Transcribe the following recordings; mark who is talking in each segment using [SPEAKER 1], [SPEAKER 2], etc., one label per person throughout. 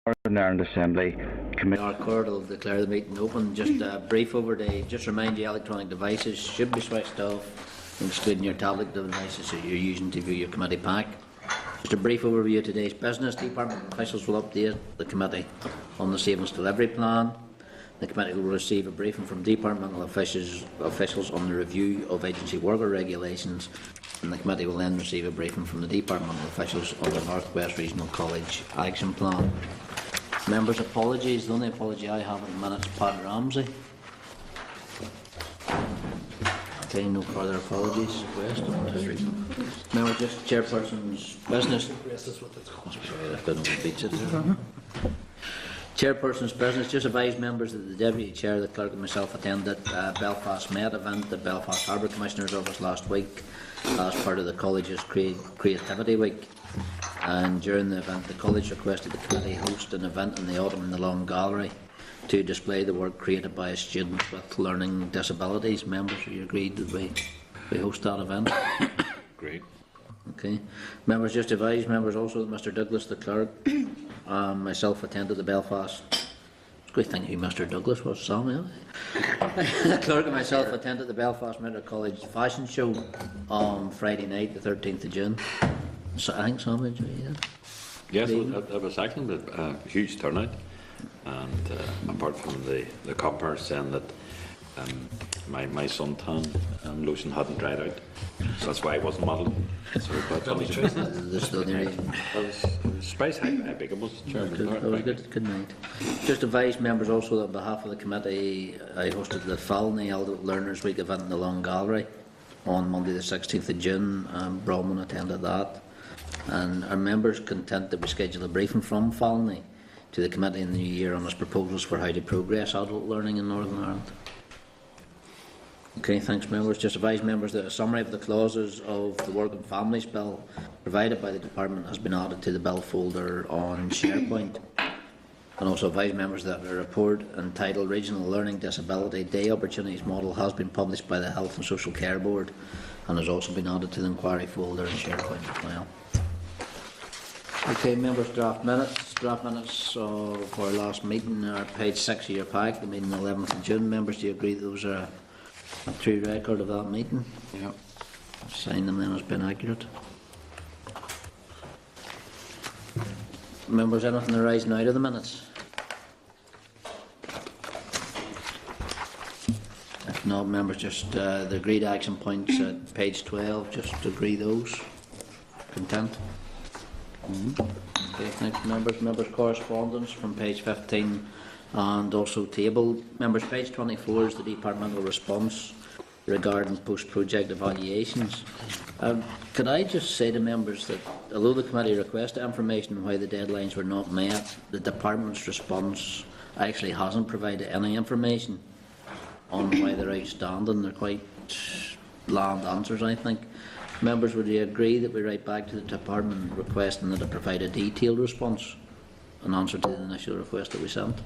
[SPEAKER 1] Northern Ireland Assembly Committee.
[SPEAKER 2] Our court will declare the meeting open. Just a brief overview. Just remind you, electronic devices should be switched off, excluding your tablet devices that you're using to view your committee pack. Just a brief overview of today's business. Department officials will update the committee on the savings delivery plan. The committee will receive a briefing from departmental officials on the review of agency worker regulations, and the committee will then receive a briefing from the departmental officials on the North West Regional College Action Plan. Members' apologies. The only apology I have in the minutes, Pat Ramsey. Okay, no further apologies. Member, just chairperson's business. Chairperson's business. Just advise members that the Deputy Chair, the Clerk and myself attended Belfast Met event at the Belfast Harbour Commissioner's office last week as part of the college's Creativity Week. And during the event, the college requested the committee host an event in the autumn in the Long Gallery to display the work created by students with learning disabilities. Members, you agreed that we host that event?
[SPEAKER 3] Great.
[SPEAKER 2] Okay. Members, just advise members also that Mr Douglas, the clerk, myself attended the Belfast. It's a great thing who Mr Douglas was, Sam. Yeah? The clerk and myself attended the Belfast Metro College fashion show on Friday night, the 13th of June. So I think Sam enjoyed it.
[SPEAKER 3] Yes, it was excellent. A huge turnout, and apart from the compers saying that my suntan lotion hadn't dried out, so that's why I wasn't modelled. So Spice how big it was, Chairman.
[SPEAKER 2] That was good. Good night. Just advise members also that on behalf of the committee, I hosted the Falney Adult Learners Week event in the Long Gallery on Monday the 16th of June. Bronwyn attended that. And are members content that we schedule a briefing from Falney to the committee in the new year on its proposals for how to progress adult learning in Northern Ireland? Okay, thanks members. Just advise members that a summary of the clauses of the Work and Families Bill provided by the Department has been added to the bill folder on SharePoint. And also advise members that a report entitled Regional Learning Disability Day Opportunities Model has been published by the Health and Social Care Board and has also been added to the inquiry folder in SharePoint as well. Okay, members, draft minutes. Draft minutes for our last meeting are page 6 of your pack, the meeting 11th of June. Members, do you agree those are a true record of that meeting?
[SPEAKER 3] Yeah.
[SPEAKER 2] Sign them then as being accurate. Members, anything arising out of the minutes? If not, members, just the agreed action points at page 12, just agree those. Content? Okay, thanks members. Members' correspondence from page 15 and also tabled. Members, page 24 is the departmental response regarding post-project evaluations. Could I just say to members that although the committee requested information on why the deadlines were not met, the department's response actually hasn't provided any information on why they're outstanding. They're quite bland answers, I think. Members, would you agree that we write back to the department requesting that it provide a detailed response in answer to the initial request that we sent?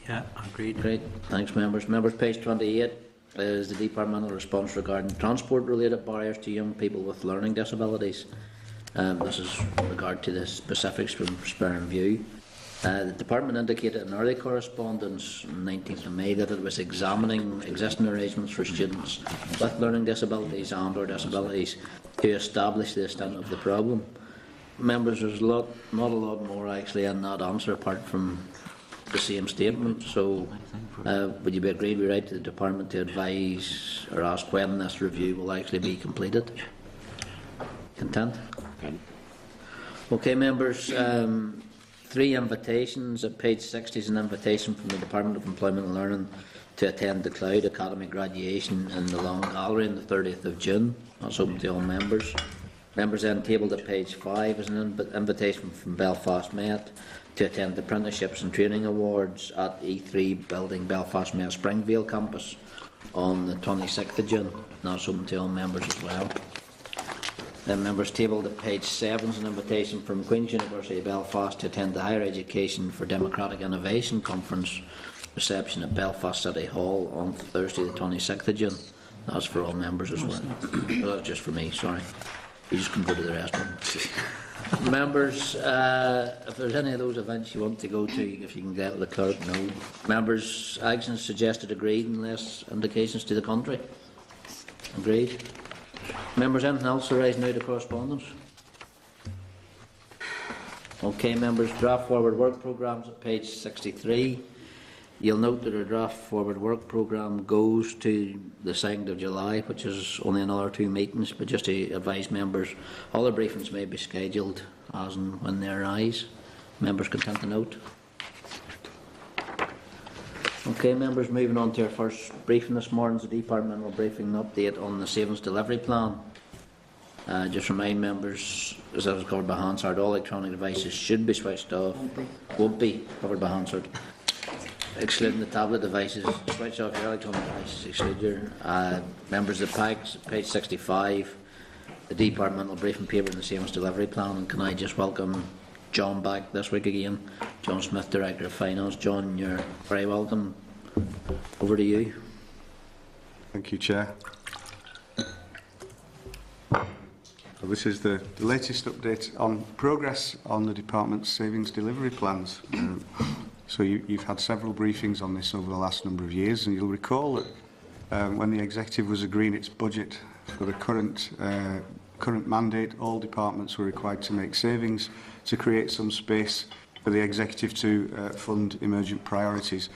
[SPEAKER 4] Yeah, agreed.
[SPEAKER 2] Great, thanks members. Members, page 28 is the departmental response regarding transport-related barriers to young people with learning disabilities. This is in regard to the specifics from Sperrin View. The department indicated in early correspondence on 19th of May that it was examining existing arrangements for students with learning disabilities and or disabilities to establish the extent of the problem. Members, there's not a lot more actually in that answer apart from the same statement. So would you be agreed we write to the department to advise or ask when this review will actually be completed? Content? Okay members, 3 invitations. At page 60 is an invitation from the Department of Employment and Learning to attend the Cloud Academy graduation in the Long Gallery on the 30th of June. That's open to all members. Members then tabled at page 5 is an invitation from Belfast Met to attend the Apprenticeships and Training Awards at E3 Building, Belfast Met Springvale campus on the 26th of June. That's open to all members as well. Then members tabled at page 7 is an invitation from Queen's University of Belfast to attend the Higher Education for Democratic Innovation Conference reception at Belfast City Hall on Thursday the 26th of June. That's for all members as well. That's just for me, sorry. You just can go to the restaurant. Members, if there's any of those events you want to go to, if you can get the clerk, no. Members, actions suggested agreed unless indications to the contrary. Agreed. Members, anything else arising out of correspondence? Okay, members, draft forward work programmes at page 63. You'll note that our draft forward work programme goes to the 2nd of July, which is only another 2 meetings, but just to advise members, other briefings may be scheduled as and when they arise. Members content to note. Okay, members, moving on to our first briefing this morning, the departmental briefing update on the savings delivery plan. Just remind members, as that was covered by Hansard, all electronic devices should be switched off. Won't be covered by Hansard. Excluding the tablet devices, switch off your electronic devices, exclude your members of the PACs, page 65, the departmental briefing paper and the savings delivery plan. And can I just welcome John back this week again? John Smith, Director of Finance. John, you're very welcome. Over to you.
[SPEAKER 5] Thank you, Chair. Well, this is the latest update on progress on the Department's savings delivery plans. So you've had several briefings on this over the last number of years, and you'll recall that when the Executive was agreeing its budget for the current mandate, all departments were required to make savings to create some space for the Executive to fund emergent priorities.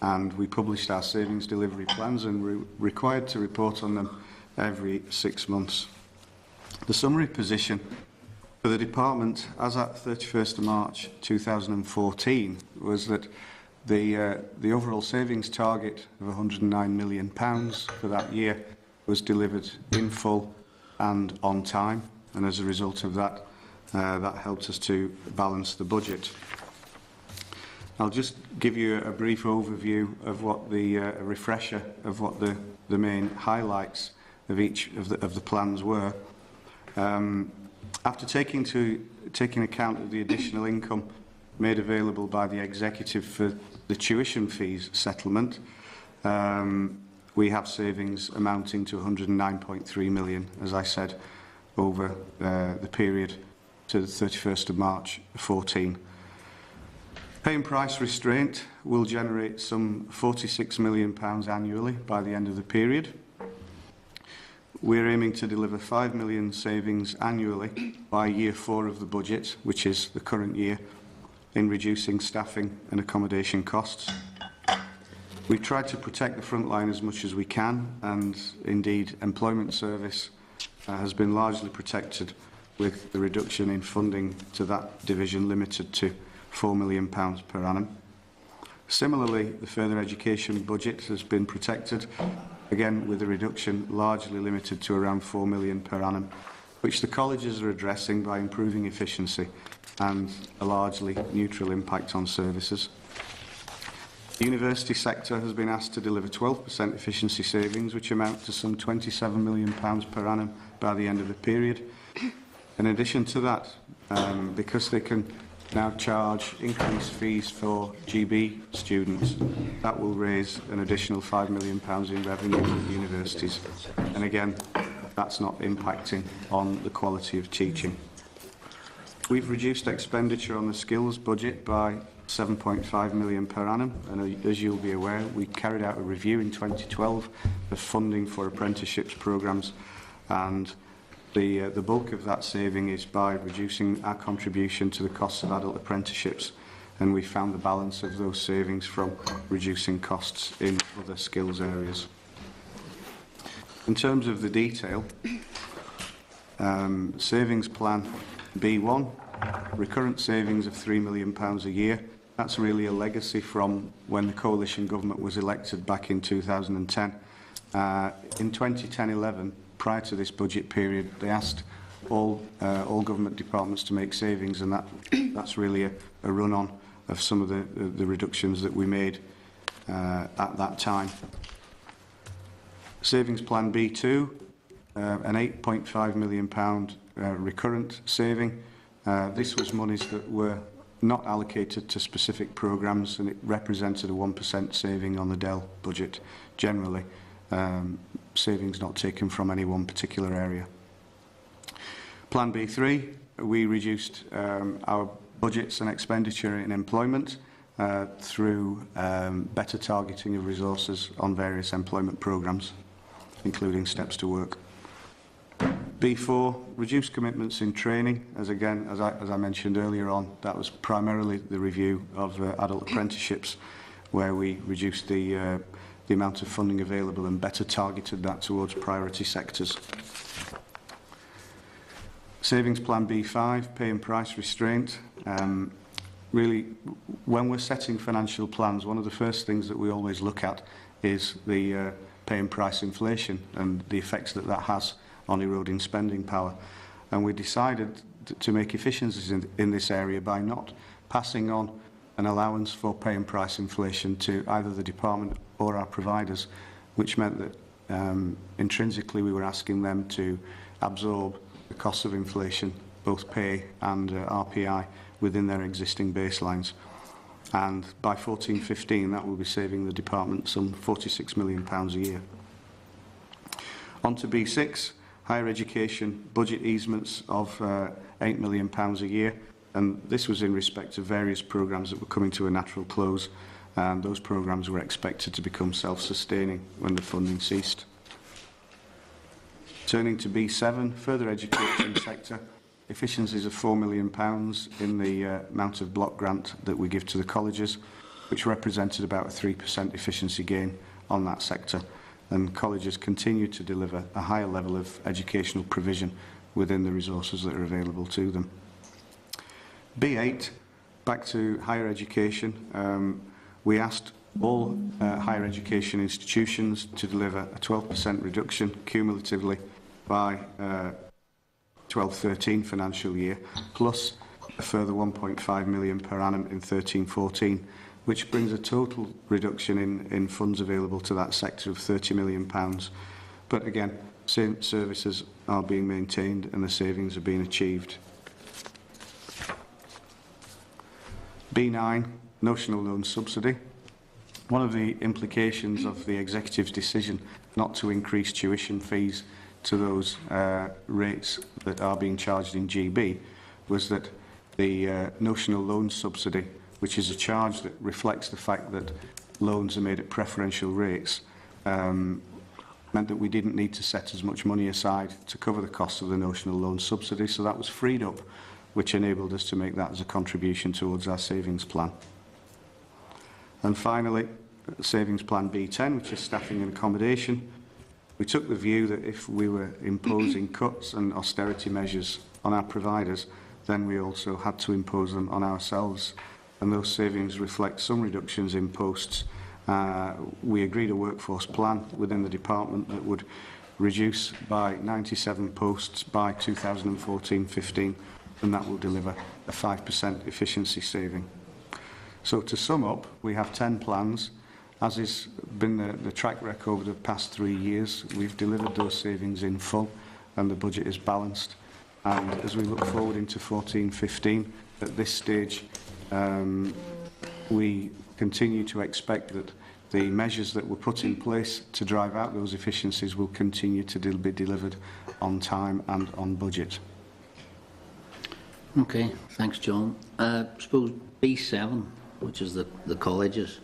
[SPEAKER 5] And we published our savings delivery plans, and we're required to report on them every 6 months. The summary position for the Department as at 31st of March 2014 was that the overall savings target of £109 million for that year was delivered in full and on time, and as a result of that, that helped us to balance the budget. I'll just give you a brief overview of what a refresher of what the main highlights of each of the plans were. After taking account of the additional income made available by the Executive for the tuition fees settlement, we have savings amounting to £109.3 million, as I said, over the period to the 31st of March 2014. Pay and price restraint will generate some £46 million annually by the end of the period. We're aiming to deliver £5 million savings annually by year 4 of the budget, which is the current year, in reducing staffing and accommodation costs. We've tried to protect the front line as much as we can, and indeed employment service has been largely protected, with the reduction in funding to that division limited to £4 million per annum. Similarly, the further education budget has been protected, again with a reduction largely limited to around £4 million per annum, which the colleges are addressing by improving efficiency and a largely neutral impact on services. The university sector has been asked to deliver 12% efficiency savings, which amount to some £27 million per annum by the end of the period. In addition to that, because they can now charge increased fees for GB students, that will raise an additional £5 million in revenue at universities. And again, that's not impacting on the quality of teaching. We've reduced expenditure on the skills budget by £7.5 million per annum, and as you'll be aware, we carried out a review in 2012 of funding for apprenticeships programmes, and the bulk of that saving is by reducing our contribution to the costs of adult apprenticeships, and we found the balance of those savings from reducing costs in other skills areas. In terms of the detail, savings plan B1, recurrent savings of £3 million a year. That's really a legacy from when the coalition government was elected back in 2010. In 2010-11, prior to this budget period, they asked all government departments to make savings, and that's really a run-on of some of the reductions that we made at that time. Savings plan B2, an £8.5 million recurrent saving. This was monies that were not allocated to specific programmes, and it represented a 1% saving on the DEL budget generally. Savings not taken from any one particular area. Plan B3, we reduced our budgets and expenditure in employment through better targeting of resources on various employment programmes, including Steps to Work. B4, reduced commitments in training. As I mentioned earlier on, that was primarily the review of adult apprenticeships, where we reduced the amount of funding available and better targeted that towards priority sectors. Savings Plan B5, pay and price restraint. Really, when we're setting financial plans, one of the first things that we always look at is the pay and price inflation and the effects that that has on eroding spending power. And we decided to make efficiencies in this area by not passing on an allowance for pay and price inflation to either the department or our providers, which meant that intrinsically we were asking them to absorb the costs of inflation, both pay and RPI, within their existing baselines. And by 14-15, that will be saving the department some £46 million a year. On to B6, higher education budget easements of £8 million a year. And this was in respect of various programmes that were coming to a natural close. And those programmes were expected to become self-sustaining when the funding ceased. Turning to B7, further education sector, efficiencies of £4 million in the amount of block grant that we give to the colleges, which represented about a 3% efficiency gain on that sector. And colleges continue to deliver a higher level of educational provision within the resources that are available to them. B8, back to higher education. We asked all higher education institutions to deliver a 12% reduction cumulatively by 12-13 financial year, plus a further 1.5 million per annum in 13-14, which brings a total reduction in funds available to that sector of £30 million. But again, same services are being maintained and the savings are being achieved. B9, notional loan subsidy. One of the implications of the executive's decision not to increase tuition fees to those rates that are being charged in GB was that the notional loan subsidy, which is a charge that reflects the fact that loans are made at preferential rates, meant that we didn't need to set as much money aside to cover the cost of the notional loan subsidy. So that was freed up, which enabled us to make that as a contribution towards our savings plan. And finally, Savings Plan B10, which is staffing and accommodation. We took the view that if we were imposing cuts and austerity measures on our providers, then we also had to impose them on ourselves. And those savings reflect some reductions in posts. We agreed a workforce plan within the department that would reduce by 97 posts by 2014-15, and that will deliver a 5% efficiency saving. So to sum up, we have 10 plans. As has been the track record over the past 3 years, we've delivered those savings in full and the budget is balanced. And as we look forward into 14-15, at this stage, we continue to expect that the measures that were put in place to drive out those efficiencies will continue to be delivered on time and on budget.
[SPEAKER 2] Okay, thanks, John. I suppose B7, which is the colleges,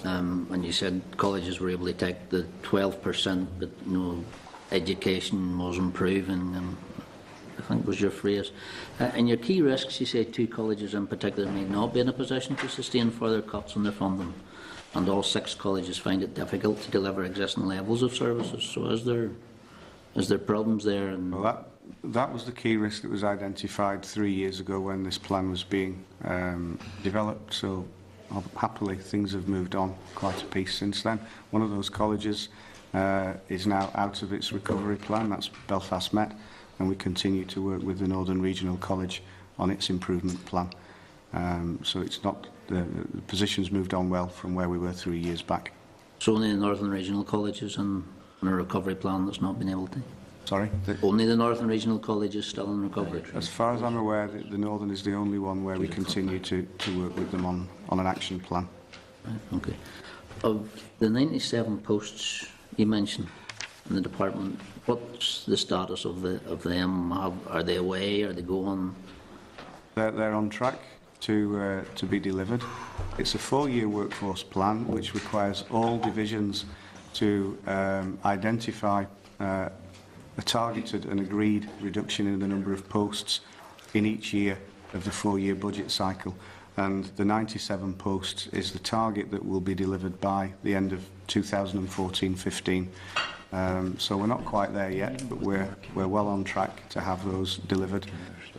[SPEAKER 2] and you said colleges were able to take the 12%, but education was improving, I think was your phrase. And your key risks, you say 2 colleges in particular may not be in a position to sustain further cuts in their funding, and all 6 colleges find it difficult to deliver existing levels of services. So is there problems there? And
[SPEAKER 5] well, that was the key risk that was identified 3 years ago when this plan was being developed. So happily, things have moved on quite a piece since then. One of those colleges is now out of its recovery plan. That's Belfast Met, and we continue to work with the Northern Regional College on its improvement plan. So it's not the position's moved on well from where we were 3 years back.
[SPEAKER 2] so only the Northern Regional Colleges and a recovery plan that's not been able to?
[SPEAKER 5] Sorry?
[SPEAKER 2] Only the Northern Regional College is still in recovery?
[SPEAKER 5] As far as I'm aware, the Northern is the only one where we continue to work with them on an action plan.
[SPEAKER 2] Right, okay. Of the 97 posts you mentioned, in the department. What's the status of them? Are they away? Are they going?
[SPEAKER 5] They're on track to be delivered. It's a 4-year workforce plan which requires all divisions to identify a targeted and agreed reduction in the number of posts in each year of the 4-year budget cycle. And the 97 posts is the target that will be delivered by the end of 2014-15. So we're not quite there yet, but we're well on track to have those delivered.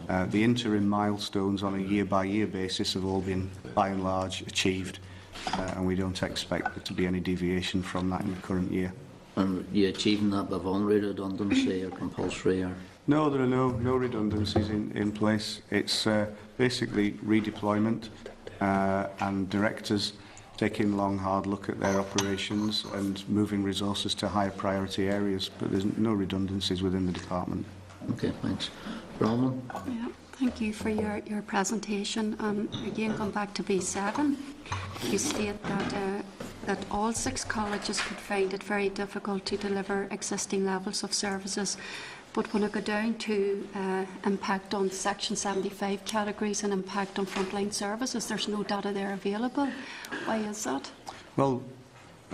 [SPEAKER 5] The interim milestones on a year-by-year basis have all been, by and large, achieved, and we don't expect there to be any deviation from that in the current year.
[SPEAKER 2] And you achieving that by voluntary redundancy or compulsory? Or?
[SPEAKER 5] No, there are no redundancies in place. It's basically redeployment and directors taking a long, hard look at their operations and moving resources to higher priority areas, but there's no redundancies within the department.
[SPEAKER 2] Okay, thanks. Bronwyn?
[SPEAKER 6] Yeah, thank you for your presentation. Again, going back to B7, you state that all 6 colleges could find it very difficult to deliver existing levels of services. But when I go down to impact on Section 75 categories and impact on frontline services, there's no data there available. Why is that?
[SPEAKER 5] Well,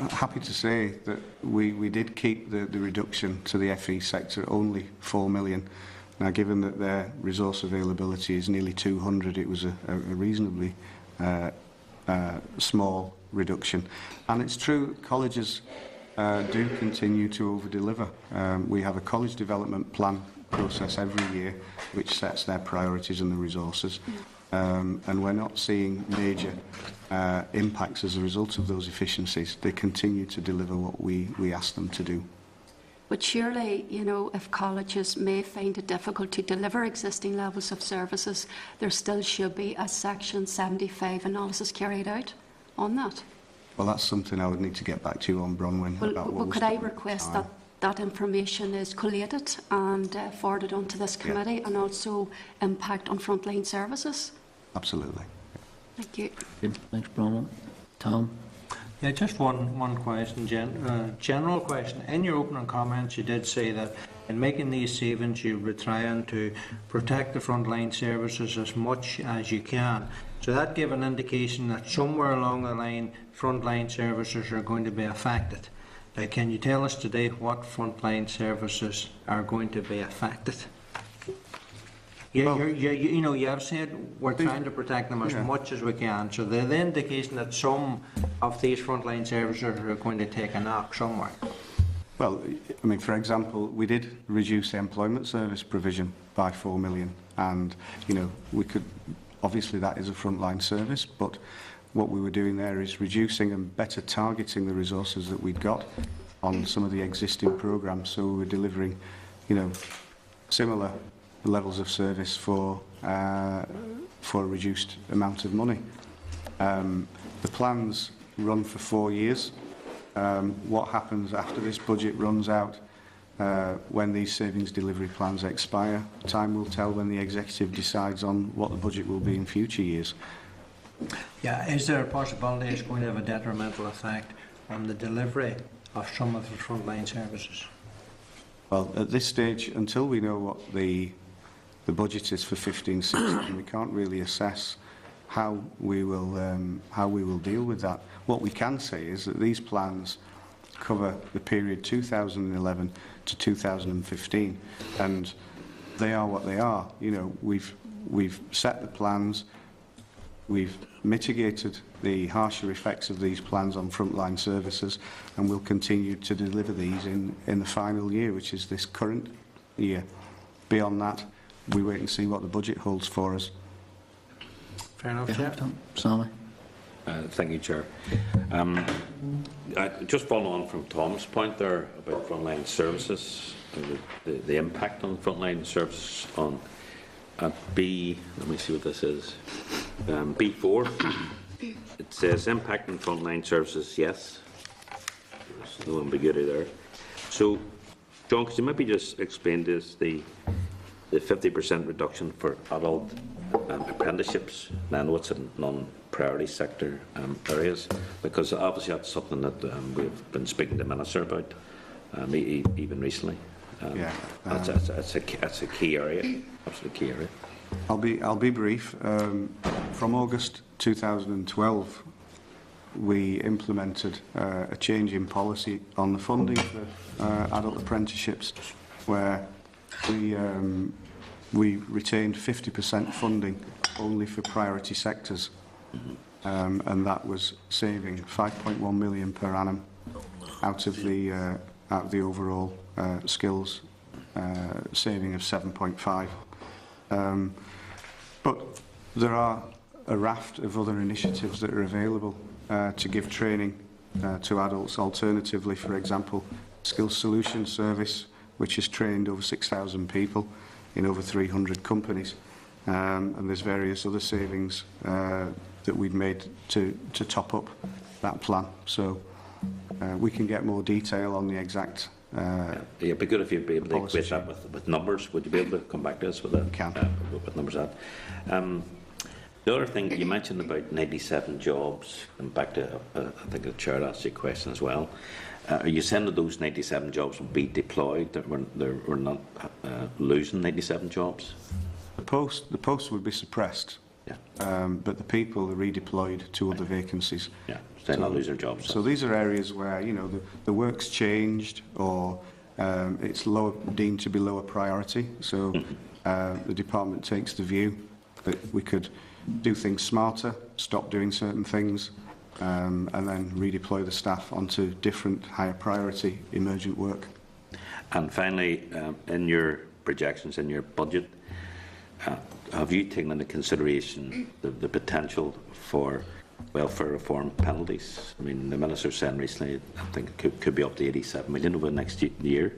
[SPEAKER 5] happy to say that we did keep the reduction to the FE sector only 4 million. Now, given that their resource availability is nearly 200, it was a reasonably small reduction. And it's true that colleges do continue to over-deliver. We have a college development plan process every year which sets their priorities and the resources. And we're not seeing major impacts as a result of those efficiencies. They continue to deliver what we ask them to do.
[SPEAKER 6] But surely, you know, if colleges may find it difficult to deliver existing levels of services, there still should be a Section 75 analysis carried out on that.
[SPEAKER 5] Well, that's something I would need to get back to you on, Bronwyn.
[SPEAKER 6] Well, could I request that information is collated and forwarded on to this committee, and also impact on frontline services?
[SPEAKER 5] Absolutely.
[SPEAKER 6] Thank you.
[SPEAKER 2] Good. Thanks, Bronwyn. Tom?
[SPEAKER 4] Yeah, just one question, general question. In your opening comments, you did say that in making these savings, you were trying to protect the frontline services as much as you can. So that gave an indication that somewhere along the line, frontline services are going to be affected. Now, can you tell us today what frontline services are going to be affected? You know, you have said we're trying to protect them as much as we can. So the indication that some of these frontline services are going to take a knock somewhere.
[SPEAKER 5] Well, I mean, for example, we did reduce the employment service provision by 4 million, and you know, we could obviously that is a frontline service, but what we were doing there is reducing and better targeting the resources that we'd got on some of the existing programmes. So we were delivering, you know, similar levels of service for a reduced amount of money. The plans run for 4 years. What happens after this budget runs out, when these savings delivery plans expire, time will tell when the executive decides on what the budget will be in future years.
[SPEAKER 4] Yeah, is there a possibility it's going to have a detrimental effect on the delivery of some of the frontline services?
[SPEAKER 5] Well, at this stage, until we know what the budget is for 15-16, we can't really assess how we will deal with that. What we can say is that these plans cover the period 2011 to 2015, and they are what they are. You know, we've set the plans, we've mitigated the harsher effects of these plans on frontline services, and we'll continue to deliver these in the final year, which is this current year. Beyond that, we wait and see what the budget holds for us.
[SPEAKER 4] Fair enough, Chair.
[SPEAKER 2] Sally?
[SPEAKER 3] Thank you, Chair. Just following on from Tom's point there about frontline services, the impact on frontline services on B, let me see what this is, B4, it says impact on frontline services, yes. There's no ambiguity there. So, John, could you maybe just explain this, the 50% reduction for adult apprenticeships? I know it's in non-priority sector areas, because obviously that's something that we've been speaking to the Minister about, even recently.
[SPEAKER 5] Yeah,
[SPEAKER 3] That's a key area, absolute key area.
[SPEAKER 5] I'll be brief. From August 2012, we implemented a change in policy on the funding for adult apprenticeships, where we retained 50% funding only for priority sectors, and that was saving 5.1 million per annum out of the overall skills saving of 7.5. But there are a raft of other initiatives that are available to give training to adults. Alternatively, for example, Skills Solutions Service, which has trained over 6,000 people in over 300 companies. And there's various other savings that we've made to top up that plan. So we can get more detail on the exact
[SPEAKER 3] It'd be good if you'd be able to equate that with numbers. Would you be able to come back to us with that?
[SPEAKER 5] Can.
[SPEAKER 3] With numbers at. The other thing you mentioned about 97 jobs, and back to I think the chair asked you a question as well. Are you saying that those 97 jobs will be deployed? That we're not losing 97 jobs?
[SPEAKER 5] The post would be suppressed, but the people are redeployed to other vacancies.
[SPEAKER 3] Yeah, so they're not losing jobs.
[SPEAKER 5] So these are areas where the work's changed, or it's deemed to be lower priority. So the department takes the view that we could do things smarter, stop doing certain things, and then redeploy the staff onto different higher priority emergent work.
[SPEAKER 3] And finally, in your projections, in your budget, have you taken into consideration the potential for welfare reform penalties? I mean, the Minister said recently, I think it could be up to 87 million over the next year.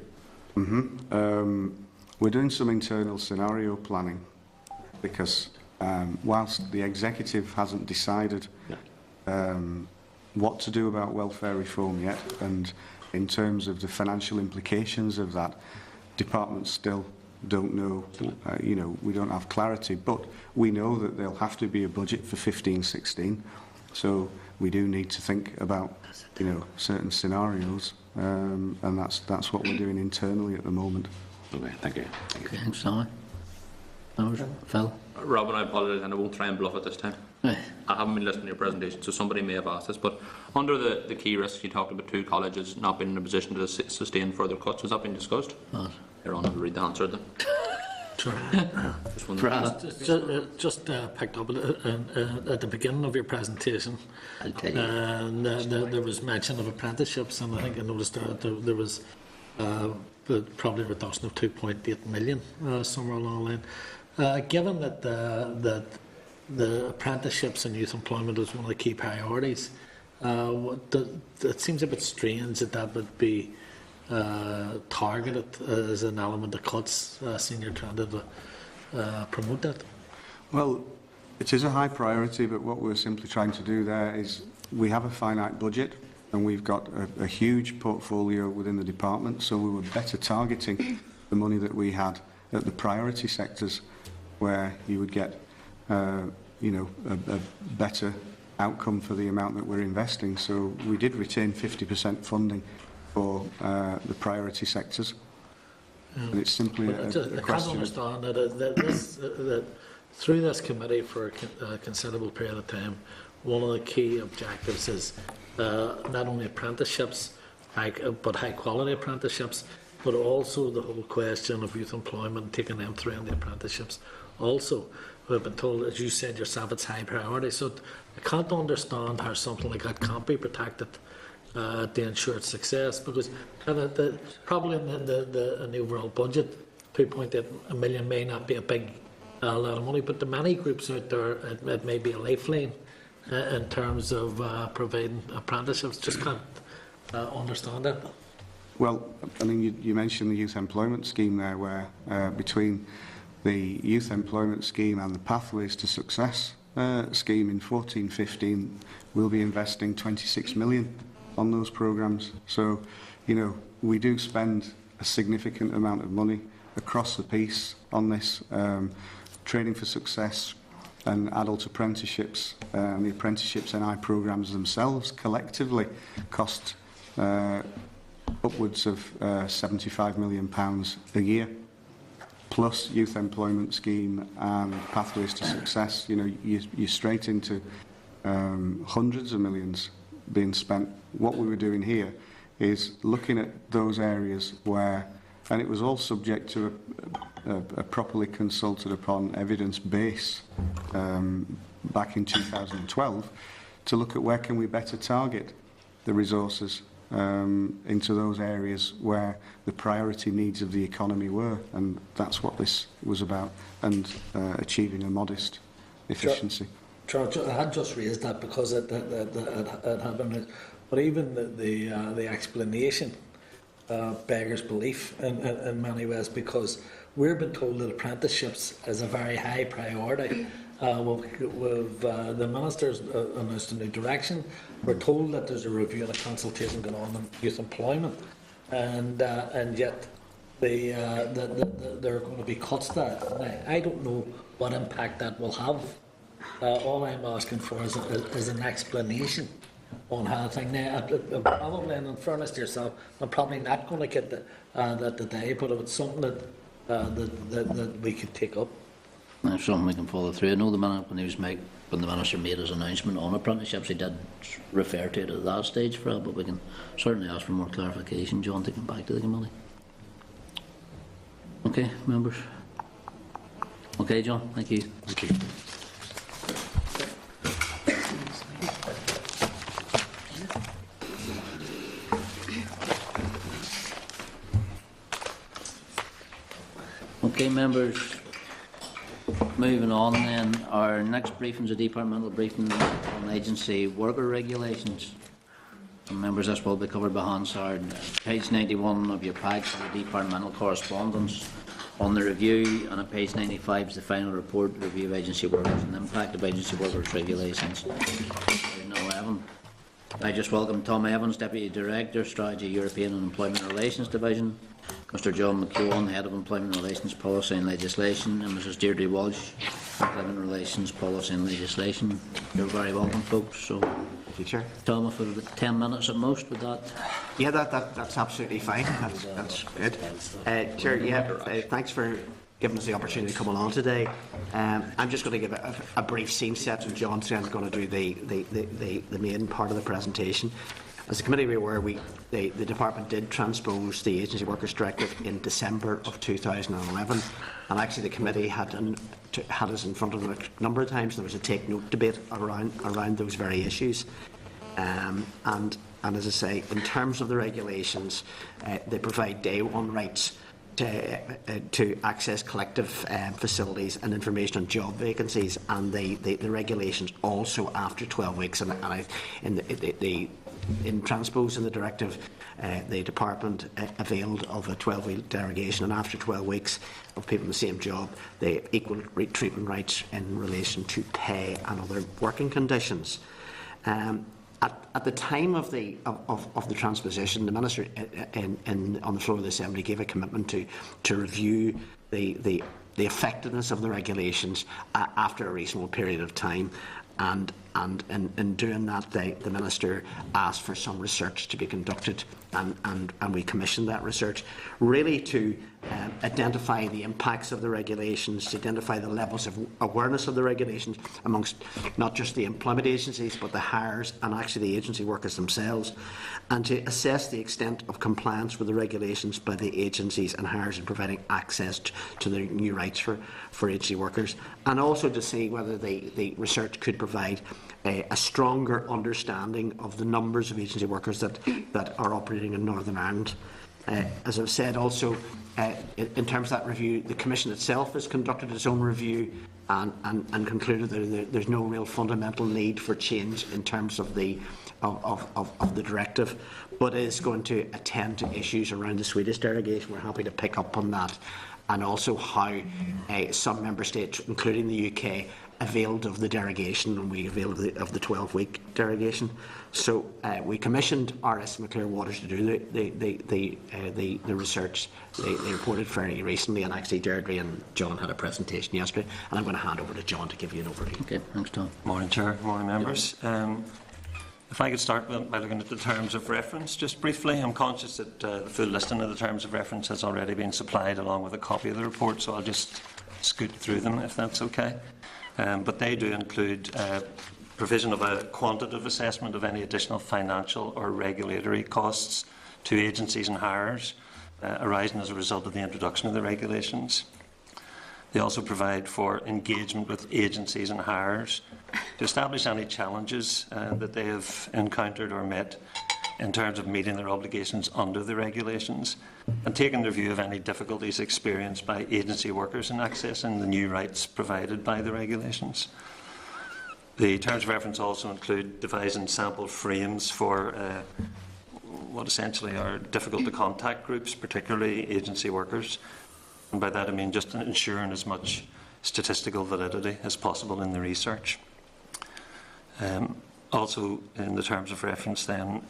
[SPEAKER 5] We're doing some internal scenario planning because whilst the executive hasn't decided what to do about welfare reform yet, and in terms of the financial implications of that, departments still don't know. We don't have clarity, but we know that there'll have to be a budget for 15-16. So we do need to think about certain scenarios, and that's what we're doing internally at the moment.
[SPEAKER 3] Okay, thank you.
[SPEAKER 2] Okay, thanks, Sally. Phil?
[SPEAKER 7] Robin, I apologise, and I won't try and bluff it this time. I haven't been listening to your presentation, so somebody may have asked this, but under the key risks, you talked about 2 colleges not being in a position to sustain further cuts. Has that been discussed? You're on to read the answer then.
[SPEAKER 8] Sure. Just picked up at the beginning of your presentation,
[SPEAKER 2] I'll tell you.
[SPEAKER 8] and there was mention of apprenticeships, and I think I noticed there was probably a reduction of 2.8 million somewhere along the line. Given that the apprenticeships and youth employment is one of the key priorities, it seems a bit strange that would be targeted as an element of cuts. Senior trying to promote that.
[SPEAKER 5] Well, it is a high priority, but what we're simply trying to do there is we have a finite budget and we've got a huge portfolio within the department, so we were better targeting the money that we had at the priority sectors where you would get a better outcome for the amount that we're investing. So we did retain 50% funding for the priority sectors. And it's simply a
[SPEAKER 8] I can't
[SPEAKER 5] question.
[SPEAKER 8] understand that through this committee for a considerable period of time, one of the key objectives is not only apprenticeships, but high quality apprenticeships, but also the whole question of youth employment, taking them through in the apprenticeships. Also, we've been told, as you said yourself, it's high priority. So I can't understand how something like that can't be protected to ensure its success, because probably in the overall budget, 2.8 million may not be a big lot of money, but to many groups out there, it may be a lifeline in terms of providing apprenticeships. Just can't understand it.
[SPEAKER 5] Well, I mean, you mentioned the youth employment scheme there, where between the youth employment scheme and the Pathways to Success scheme in 14-15, we'll be investing 26 million on those programmes. So, we do spend a significant amount of money across the piece on this. Training for Success and adult apprenticeships, and the apprenticeships NI programmes themselves collectively cost upwards of £75 million a year, plus youth employment scheme and pathways to success. You know, you're straight into hundreds of millions being spent. What we were doing here is looking at those areas where, and it was all subject to a properly consulted upon evidence base back in 2012, to look at where can we better target the resources into those areas where the priority needs of the economy were, and that's what this was about, and achieving a modest efficiency.
[SPEAKER 8] George, I had just raised that because it happened, but even the explanation beggars belief in many ways, because we've been told that apprenticeships is a very high priority. The Minister's announced a new direction. We're told that there's a review and a consultation going on youth employment, and yet there are going to be cuts there. Now, I don't know what impact that will have. All I'm asking for is an explanation on how the thing. Now, probably, and in fairness to yourself, I'm probably not going to get that today, but if it's something that we could take up.
[SPEAKER 2] That's something we can follow through. I know when the Minister made his announcement on apprenticeships, he did refer to it at that stage for it, but we can certainly ask for more clarification, John, to come back to the committee. Okay, members? Okay, John, thank you.
[SPEAKER 5] Thank you.
[SPEAKER 2] Okay, members, moving on then, our next briefing is a departmental briefing on agency worker regulations. And members, this will be covered by Hansard. Page 91 of your packs is the departmental correspondence on the review, and on page 95 is the final report, review of agency workers and impact of agency workers regulations. 11. I just welcome Tom Evans, Deputy Director, Strategy European and Employment Relations Division, Mr John McKeown, Head of Employment Relations Policy and Legislation, and Mrs Deirdre Walsh, Employment Relations Policy and Legislation. You're very welcome, folks. So,
[SPEAKER 9] thank you, Chair.
[SPEAKER 2] Tom, for about 10 minutes at most, with that.
[SPEAKER 9] Yeah, that's absolutely fine. That's good. Chair, thanks for giving us the opportunity to come along today. I'm just going to give a brief scene set, and John's going to do the main part of the presentation. As the committee were aware, the department did transpose the Agency Workers Directive in December of 2011, and actually the committee had us in front of them a number of times. There was a take note debate around those very issues, and as I say, in terms of the regulations, they provide day one rights to access collective facilities and information on job vacancies, and the regulations also after 12 weeks. In transposing the directive, the department availed of a 12-week derogation, and after 12 weeks of people in the same job, they have equal treatment rights in relation to pay and other working conditions. At the time of the transposition, the Minister on the floor of the Assembly gave a commitment to review the effectiveness of the regulations after a reasonable period of time. And in doing that, the Minister asked for some research to be conducted, and we commissioned that research, really to identify the impacts of the regulations, to identify the levels of awareness of the regulations amongst not just the employment agencies but the hires and actually the agency workers themselves, and to assess the extent of compliance with the regulations by the agencies and hires in providing access to the new rights for agency workers, and also to see whether the research could provide a stronger understanding of the numbers of agency workers that are operating in Northern Ireland. As I've said also, in terms of that review, the Commission itself has conducted its own review and concluded that there's no real fundamental need for change in terms of the directive, but is going to attend to issues around the Swedish derogation. We're happy to pick up on that, and also how some member states, including the UK, availed of the derogation, and we availed of the 12-week derogation. So we commissioned RS McClure Waters to do the research. They reported fairly recently, and actually Deirdre and John had a presentation yesterday, and I'm going to hand over to John to give you an overview.
[SPEAKER 2] Okay, thanks, Tom.
[SPEAKER 10] Morning, Chair. Morning, members. If I could start by looking at the terms of reference, just briefly. I'm conscious that the full listing of the terms of reference has already been supplied along with a copy of the report, so I'll just scoot through them if that's okay. But they do include provision of a quantitative assessment of any additional financial or regulatory costs to agencies and hirers arising as a result of the introduction of the regulations. They also provide for engagement with agencies and hirers to establish any challenges that they have encountered or met in terms of meeting their obligations under the regulations, and taking their view of any difficulties experienced by agency workers in accessing the new rights provided by the regulations. The terms of reference also include devising sample frames for what essentially are difficult to contact groups, particularly agency workers. And by that I mean just ensuring as much statistical validity as possible in the research. Also, in the terms of reference then,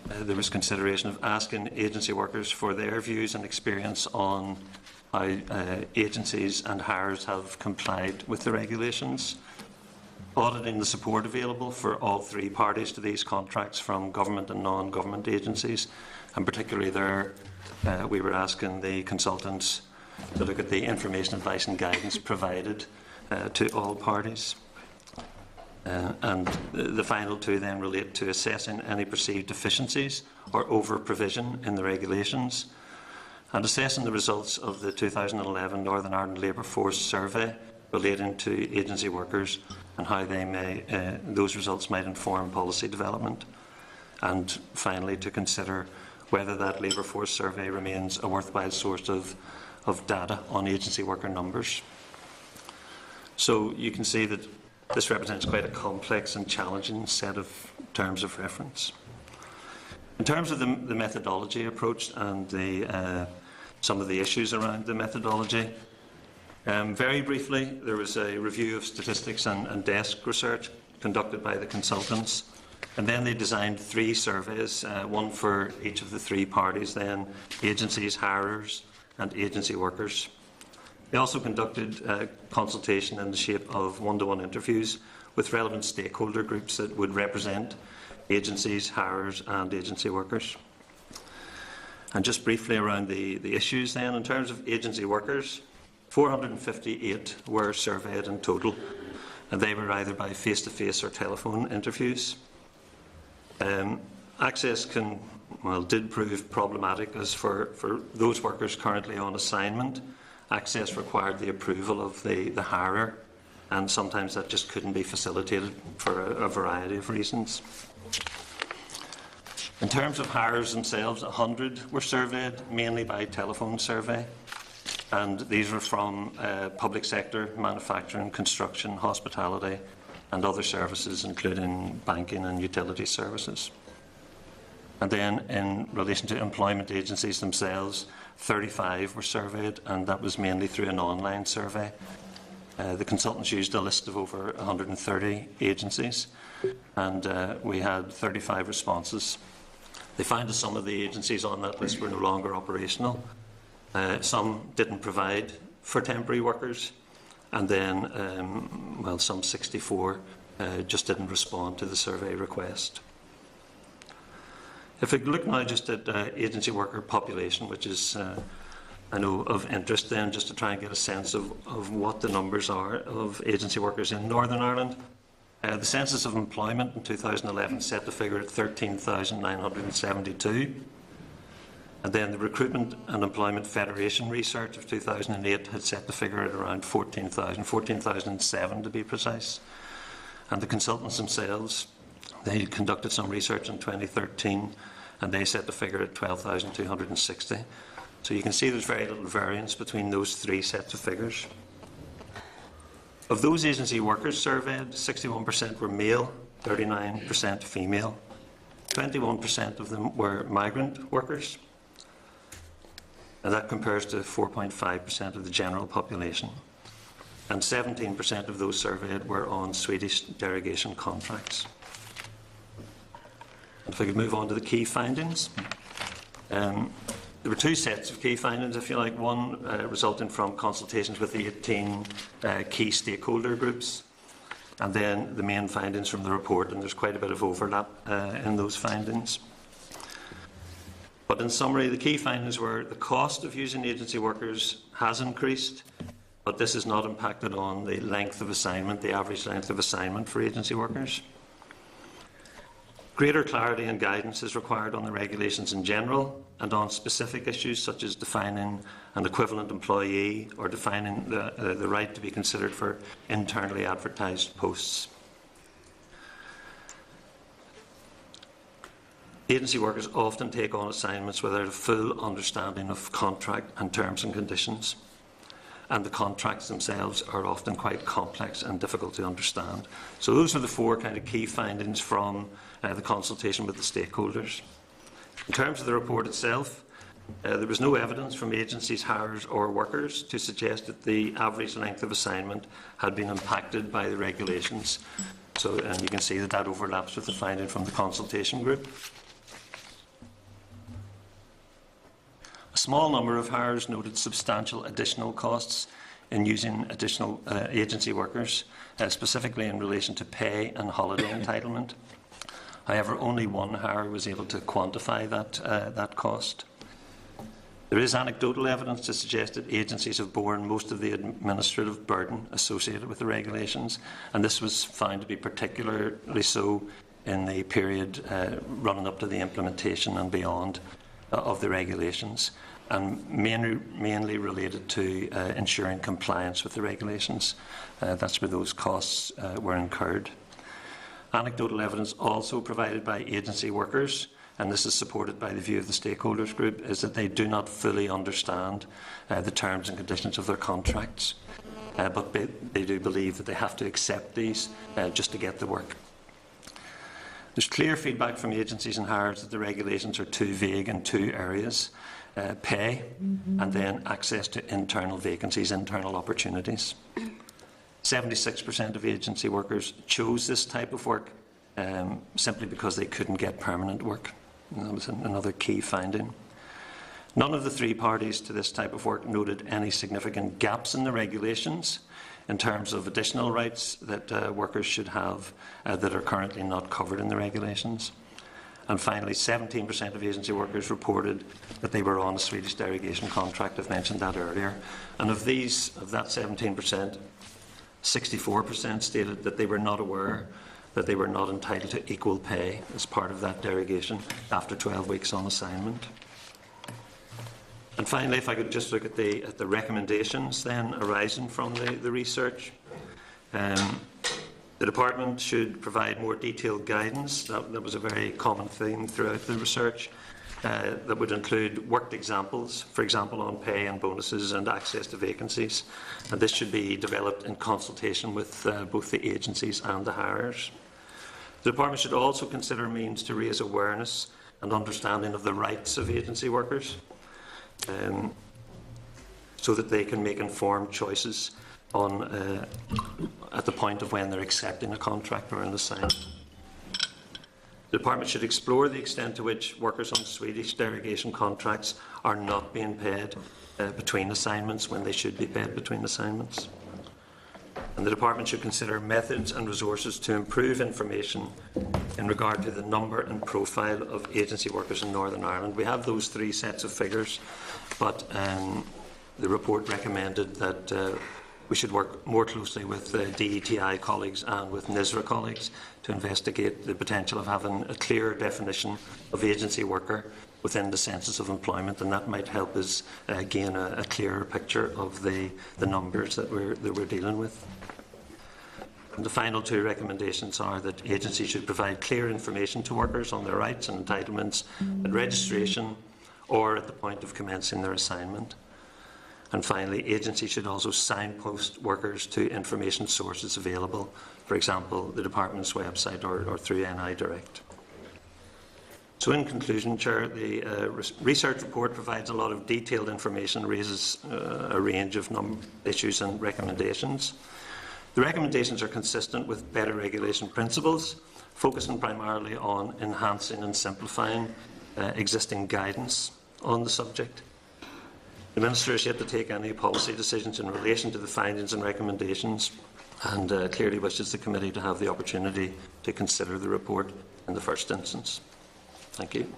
[SPEAKER 10] there was consideration of asking agency workers for their views and experience on how agencies and hirers have complied with the regulations. Auditing the support available for all three parties to these contracts from government and non-government agencies, and particularly there we were asking the consultants to look at the information, advice and guidance provided to all parties. And the final two then relate to assessing any perceived deficiencies or over-provision in the regulations, and assessing the results of the 2011 Northern Ireland Labour Force Survey relating to agency workers and how they may, those results might inform policy development. And finally, to consider whether that Labour Force Survey remains a worthwhile source of data on agency worker numbers. So you can see that this represents quite a complex and challenging set of terms of reference. In terms of the methodology approach and some of the issues around the methodology, very briefly, there was a review of statistics and desk research conducted by the consultants, and then they designed three surveys, one for each of the three parties then, agencies, hirers and agency workers. They also conducted consultation in the shape of one-to-one interviews with relevant stakeholder groups that would represent agencies, hirers and agency workers. And just briefly around the issues then, in terms of agency workers, 458 were surveyed in total, and they were either by face-to-face or telephone interviews. Access did prove problematic, as for those workers currently on assignment, access required the approval of the hirer, and sometimes that just couldn't be facilitated for a variety of reasons. In terms of hirers themselves, 100 were surveyed, mainly by telephone survey, and these were from public sector, manufacturing, construction, hospitality and other services, including banking and utility services. And then in relation to employment agencies themselves, 35 were surveyed, and that was mainly through an online survey. The consultants used a list of over 130 agencies, and we had 35 responses. They found that some of the agencies on that list were no longer operational. Some didn't provide for temporary workers, and then, some 64 just didn't respond to the survey request. If we look now just at agency worker population, which is, I know, of interest then, just to try and get a sense of what the numbers are of agency workers in Northern Ireland. The Census of Employment in 2011 set the figure at 13,972. And then the Recruitment and Employment Federation research of 2008 had set the figure at around 14,000, 14,007 to be precise. And the consultants themselves, they conducted some research in 2013, and they set the figure at 12,260. So you can see there's very little variance between those three sets of figures. Of those agency workers surveyed, 61% were male, 39% female. 21% of them were migrant workers, and that compares to 4.5% of the general population. And 17% of those surveyed were on Swedish derogation contracts. And if I could move on to the key findings. There were two sets of key findings, if you like. One resulting from consultations with the 18 key stakeholder groups. and then the main findings from the report, and there's quite a bit of overlap in those findings. But in summary, the key findings were the cost of using agency workers has increased, but this has not impacted on the length of assignment, the average length of assignment for agency workers. Greater clarity and guidance is required on the regulations in general and on specific issues such as defining an equivalent employee or defining the right to be considered for internally advertised posts. Agency workers often take on assignments without a full understanding of contract and terms and conditions, and the contracts themselves are often quite complex and difficult to understand. So those are the four kind of key findings from the consultation with the stakeholders. In terms of the report itself, there was no evidence from agencies, hirers or workers to suggest that the average length of assignment had been impacted by the regulations. So, and you can see that that overlaps with the finding from the consultation group. A small number of hirers noted substantial additional costs in using additional agency workers, specifically in relation to pay and holiday entitlement. However, only one hire was able to quantify that cost. There is anecdotal evidence to suggest that agencies have borne most of the administrative burden associated with the regulations, and this was found to be particularly so in the period running up to the implementation and beyond of the regulations, and mainly related to ensuring compliance with the regulations. That's where those costs were incurred. Anecdotal evidence also provided by agency workers, and this is supported by the view of the stakeholders group, is that they do not fully understand the terms and conditions of their contracts, but they do believe that they have to accept these just to get the work. There's clear feedback from agencies and hirers that the regulations are too vague in two areas, pay and then access to internal vacancies, internal opportunities. 76% of agency workers chose this type of work simply because they couldn't get permanent work. And that was another key finding. None of the three parties to this type of work noted any significant gaps in the regulations in terms of additional rights that workers should have that are currently not covered in the regulations. And finally, 17% of agency workers reported that they were on a Swedish derogation contract. I've mentioned that earlier. And of that 17%, 64% stated that they were not aware that they were not entitled to equal pay as part of that derogation after 12 weeks on assignment. And finally, if I could just look at the recommendations then arising from the research. The department should provide more detailed guidance. That was a very common theme throughout the research. That would include worked examples, for example, on pay and bonuses and access to vacancies. And this should be developed in consultation with both the agencies and the hirers. The department should also consider means to raise awareness and understanding of the rights of agency workers, so that they can make informed choices on at the point of when they're accepting a contract or an assignment. The department should explore the extent to which workers on Swedish derogation contracts are not being paid between assignments when they should be paid between assignments. And the department should consider methods and resources to improve information in regard to the number and profile of agency workers in Northern Ireland. We have those three sets of figures, but the report recommended that we should work more closely with DETI colleagues and with NISRA colleagues to investigate the potential of having a clearer definition of agency worker within the census of employment, and that might help us gain a clearer picture of the numbers that we're dealing with. And the final two recommendations are that agencies should provide clear information to workers on their rights and entitlements at registration or at the point of commencing their assignment. And finally, agencies should also signpost workers to information sources available, for example, the department's website or through NI Direct. So in conclusion, Chair, the research report provides a lot of detailed information, raises a range of issues and recommendations. The recommendations are consistent with better regulation principles, focusing primarily on enhancing and simplifying existing guidance on the subject. The Minister has yet to take any policy decisions in relation to the findings and recommendations, and clearly wishes the committee to have the opportunity to consider the report in the first instance. Thank you.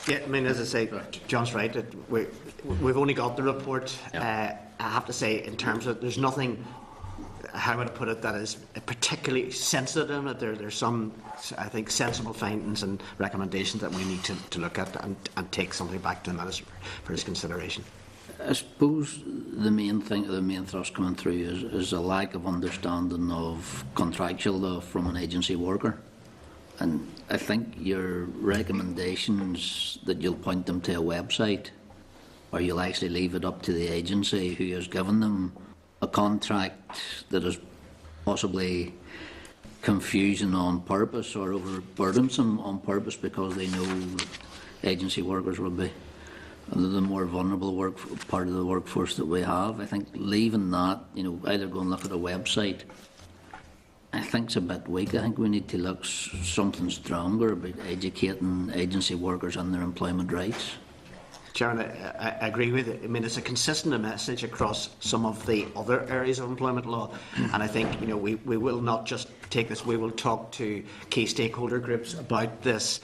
[SPEAKER 9] Yeah, I mean, as I say, John's right. We've only got the report. I have to say, in terms of, there's nothing, how would I put it, that is particularly sensitive in it. There's some, I think, sensible findings and recommendations that we need to look at and take something back to the Minister for his consideration.
[SPEAKER 2] I suppose the main thing, the main thrust coming through is a lack of understanding of contractual law from an agency worker. And I think your recommendations that you'll point them to a website, or you'll actually leave it up to the agency who has given them a contract that is possibly confusing on purpose or overburdensome on purpose because they know that agency workers will be the more vulnerable part of the workforce that we have. I think leaving that, either go and look at a website, I think it's a bit weak. I think we need to look something stronger about educating agency workers on their employment rights.
[SPEAKER 9] Chairman, I agree with it. I mean, it's a consistent message across some of the other areas of employment law, and I think we will not just take this. We will talk to key stakeholder groups about this.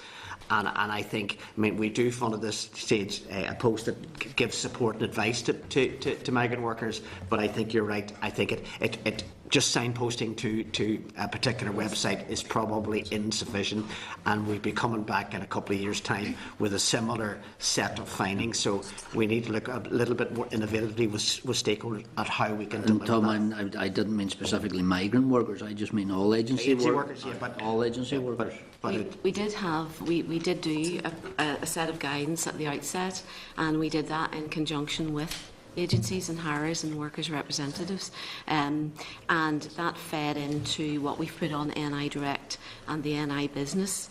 [SPEAKER 9] And I think, we do fund at this stage a post that gives support and advice to migrant workers. But I think you're right. I think it just signposting to a particular website is probably insufficient, and we'll be coming back in a couple of years' time with a similar set of findings. So we need to look a little bit more innovatively with stakeholders at how we can deliver
[SPEAKER 2] Tom,
[SPEAKER 9] that.
[SPEAKER 2] I didn't mean specifically migrant workers. I just mean all agency workers.
[SPEAKER 9] Yeah, but
[SPEAKER 2] all agency workers.
[SPEAKER 11] We did do a set of guidance at the outset, and we did that in conjunction with agencies and hirers and workers' representatives, and that fed into what we've put on NI Direct and the NI Business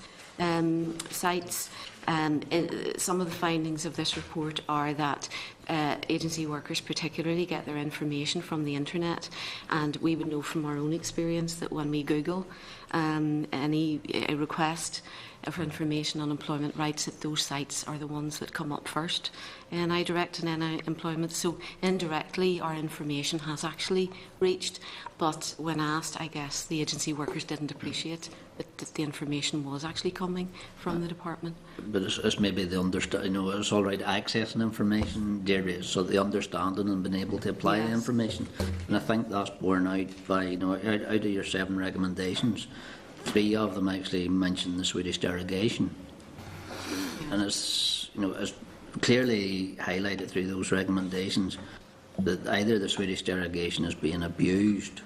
[SPEAKER 11] sites. Some of the findings of this report are that agency workers particularly get their information from the internet, and we would know from our own experience that when we Google any request for information on employment rights, that those sites are the ones that come up first, NI Direct and NI Employment. So indirectly our information has actually reached, but when asked, I guess the agency workers didn't appreciate that the information was actually coming from the department.
[SPEAKER 2] But it's maybe the understanding, it's all right accessing information, Deirdre, so the understanding and being able to apply the information. And I think that's borne out by, out of your 7 recommendations, 3 of them actually mention the Swedish derogation. And it's, it's clearly highlighted through those recommendations that either the Swedish derogation is being abused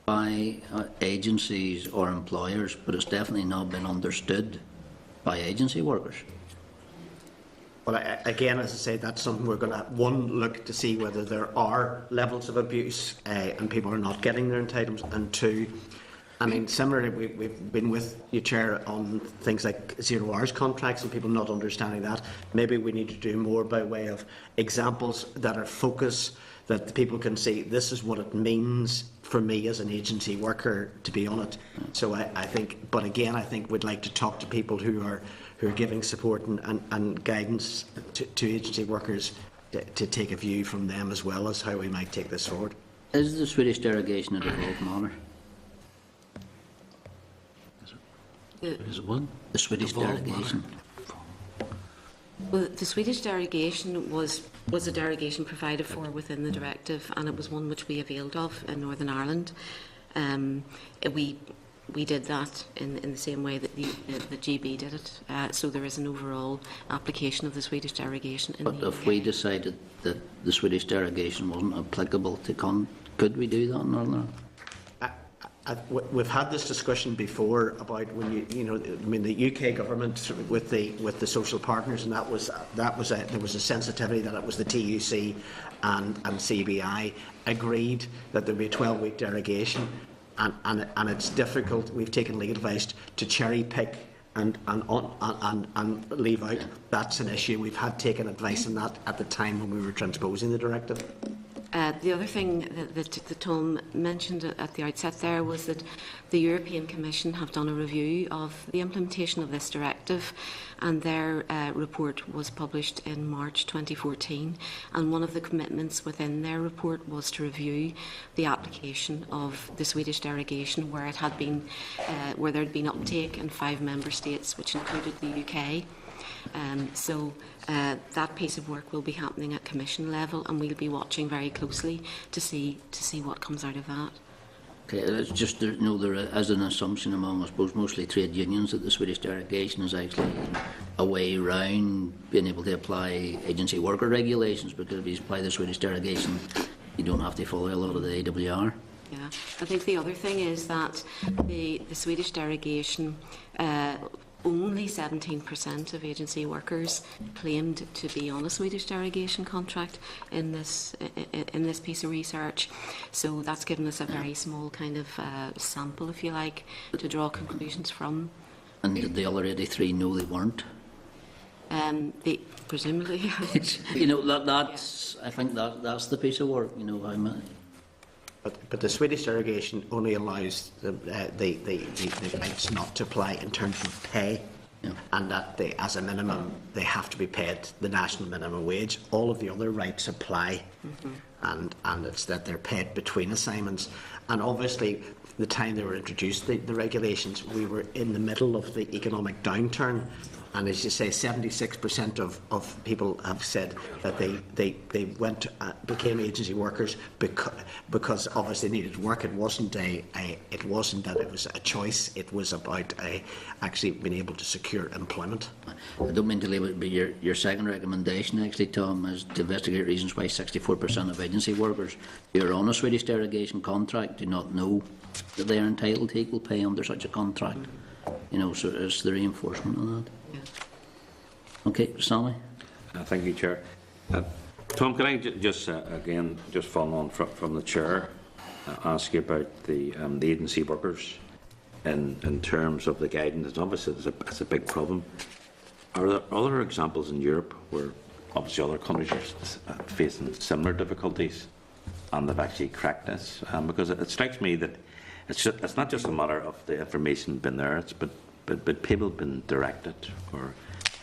[SPEAKER 2] by agencies or employers, but it's definitely not been understood by agency workers.
[SPEAKER 9] Well, again, as I say, that's something we're going to, one, look to see whether there are levels of abuse and people are not getting their entitlements, and 2, similarly, we've been with you, Chair, on things like 0 hours contracts and people not understanding that. Maybe we need to do more by way of examples that are focused, that the people can see this is what it means for me as an agency worker to be on it. So I think, but again, I think we'd like to talk to people who are giving support and guidance to agency workers to take a view from them as well as how we might take this forward.
[SPEAKER 2] Is the Swedish derogation a devolved manner?
[SPEAKER 7] Is it one?
[SPEAKER 2] The Swedish derogation.
[SPEAKER 11] Well, the Swedish derogation was a derogation provided for within the directive, and it was one which we availed of in Northern Ireland. We did that in the same way that the GB did it. So there is an overall application of the Swedish derogation in
[SPEAKER 2] But
[SPEAKER 11] the
[SPEAKER 2] if
[SPEAKER 11] UK.
[SPEAKER 2] we decided that the Swedish derogation wasn't applicable to could we do that in Northern Ireland?
[SPEAKER 9] We've had this discussion before about when the UK government with the social partners, and there was a sensitivity that it was the TUC and CBI agreed that there would be a 12-week derogation, and it's difficult. We've taken legal advice to cherry pick and leave out. That's an issue. We've had taken advice on that at the time when we were transposing the directive.
[SPEAKER 11] The other thing that Tom mentioned at the outset there was that the European Commission have done a review of the implementation of this directive, and their report was published in March 2014, and one of the commitments within their report was to review the application of the Swedish derogation where it had been, where there had been uptake in 5 member states, which included the UK. So that piece of work will be happening at Commission level, and we'll be watching very closely to see what comes out of that.
[SPEAKER 2] Okay, it's just there is an assumption among, I suppose, mostly trade unions that the Swedish derogation is actually a way round being able to apply agency worker regulations, because if you apply the Swedish derogation, you don't have to follow a lot of the AWR.
[SPEAKER 11] Yeah, I think the other thing is that the Swedish derogation, only 17% of agency workers claimed to be on a Swedish derogation contract in this piece of research. So that's given us a very small kind of sample, if you like, to draw conclusions from.
[SPEAKER 2] And did the other 83 know they weren't?
[SPEAKER 11] They presumably.
[SPEAKER 2] You know, that's. I think that's the piece of work. You know,
[SPEAKER 9] But the Swedish derogation only allows the rights not to apply in terms of pay, and that they, as a minimum, they have to be paid the national minimum wage. All of the other rights apply, and it's that they're paid between assignments. And obviously, the time they were introduced, the regulations, we were in the middle of the economic downturn. And as you say, 76% of people have said that they went became agency workers because obviously they needed work. It wasn't it wasn't that it was a choice. It was about actually being able to secure employment.
[SPEAKER 2] I don't mean to leave it, but your second recommendation, actually, Tom, is to investigate reasons why 64% of agency workers who are on a Swedish derogation contract do not know that they are entitled to equal pay under such a contract. You know, so it's the reinforcement of that.
[SPEAKER 11] Yeah.
[SPEAKER 2] Okay, Sally.
[SPEAKER 3] Thank you, Chair. Tom, can I just again, just follow on from the Chair, ask you about the agency workers in terms of the guidance? Obviously, it's a big problem. Are there other examples in Europe where obviously other countries are facing similar difficulties and they've actually cracked this? Because it strikes me that it's not just a matter of the information being there, but people being directed or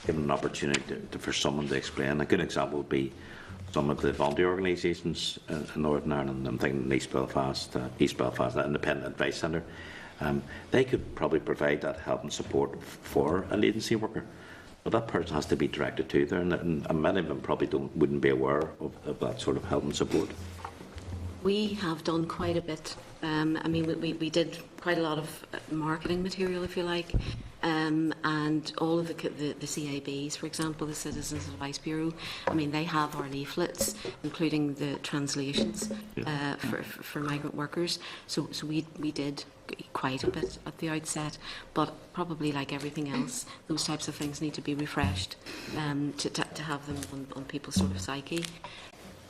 [SPEAKER 3] given an opportunity for someone to explain. A good example would be some of the volunteer organisations in Northern Ireland. I'm thinking East Belfast, the Independent Advice Centre. They could probably provide that help and support for an agency worker, but that person has to be directed to there, and many of them probably wouldn't be aware of that sort of help and support.
[SPEAKER 11] We have done quite a bit. I mean, we did quite a lot of marketing material, if you like, and all of the CABs, for example, the Citizens Advice Bureau. I mean, they have our leaflets, including the translations for migrant workers. So we did quite a bit at the outset, but probably like everything else, those types of things need to be refreshed to have them on people's sort of psyche.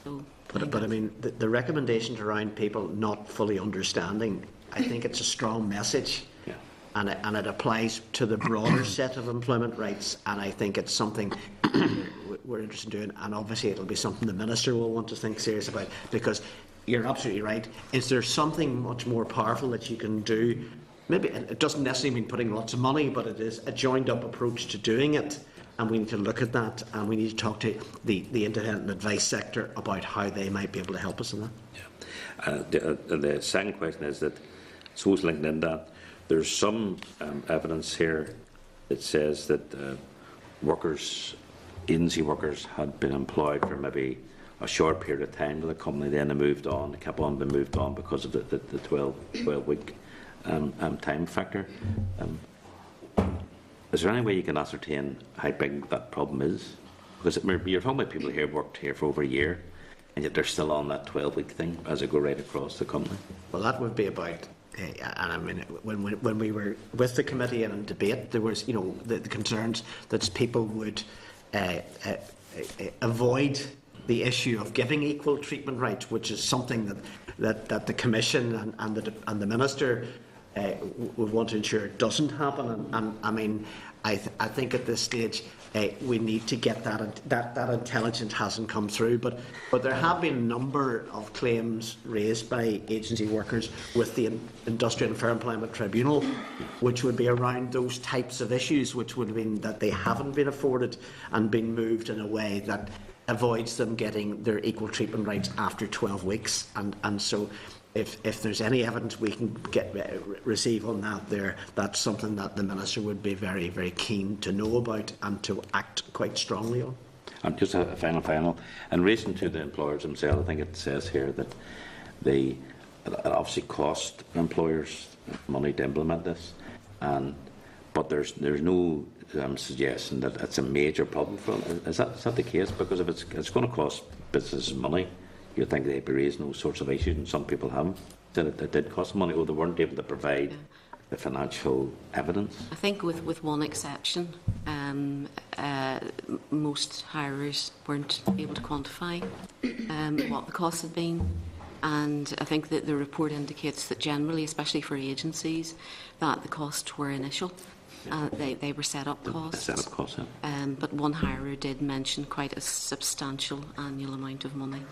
[SPEAKER 11] So,
[SPEAKER 9] But I mean, the recommendations around people not fully understanding, I think it's a strong message, and it applies to the broader set of employment rights, and I think it's something we're interested in doing, and obviously it'll be something the Minister will want to think serious about, because you're absolutely right. Is there something much more powerful that you can do? Maybe it doesn't necessarily mean putting lots of money, but it is a joined-up approach to doing it. And we need to look at that, and we need to talk to the independent advice sector about how they might be able to help us in that.
[SPEAKER 3] The second question is that, so it's linked in that, there's some evidence here that says that agency workers had been employed for maybe a short period of time with the company, then they moved on, they kept on being moved on because of the 12-week time factor. Is there any way you can ascertain how big that problem is? Because you're talking about people here who worked here for over a year, and yet they're still on that 12-week thing as they go right across the company.
[SPEAKER 9] Well, that would be about, and I mean, when we were with the committee and in debate, there was, the concerns that people would avoid the issue of giving equal treatment rights, which is something that the Commission and the Minister we want to ensure it doesn't happen. And I mean, I think at this stage we need to get that intelligence hasn't come through. But there have been a number of claims raised by agency workers with the Industrial and Fair Employment Tribunal, which would be around those types of issues, which would mean that they haven't been afforded and been moved in a way that avoids them getting their equal treatment rights after 12 weeks. And so if there's any evidence we can receive on that, that's something that the Minister would be very, very keen to know about and to act quite strongly on.
[SPEAKER 3] And just a final. In relation to the employers themselves, I think it says here that it obviously cost employers money to implement this, but there's no suggestion that it's a major problem for them. Is that the case? Because if it's going to cost businesses money, you'd think they'd be raising those sorts of issues, and some people haven't. Said it did cost money, or they weren't able to provide the financial evidence.
[SPEAKER 11] I think with one exception, most hirers weren't able to quantify what the cost had been. And I think that the report indicates that generally, especially for agencies, that the costs were initial. They were set-up costs.
[SPEAKER 3] Set-up costs, yeah.
[SPEAKER 11] But one hirer did mention quite a substantial annual amount of money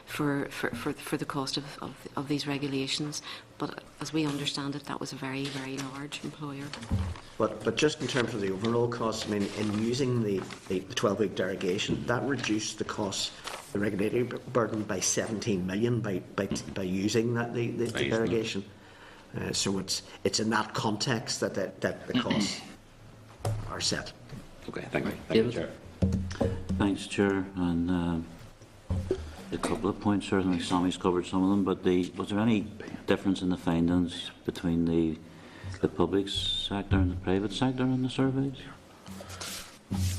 [SPEAKER 11] for the cost of these regulations. But as we understand it, that was a very, very large employer.
[SPEAKER 9] But just in terms of the overall costs, I mean, in using the 12-week derogation, that reduced the costs, the regulatory burden, by 17 million by using the derogation. So it's in that context that the costs are set.
[SPEAKER 3] Okay, thank you. Thank you, Chair.
[SPEAKER 12] Thanks, Chair. And a couple of points, certainly Sammy's covered some of them, but was there any difference in the findings between the public sector and the private sector in the surveys, as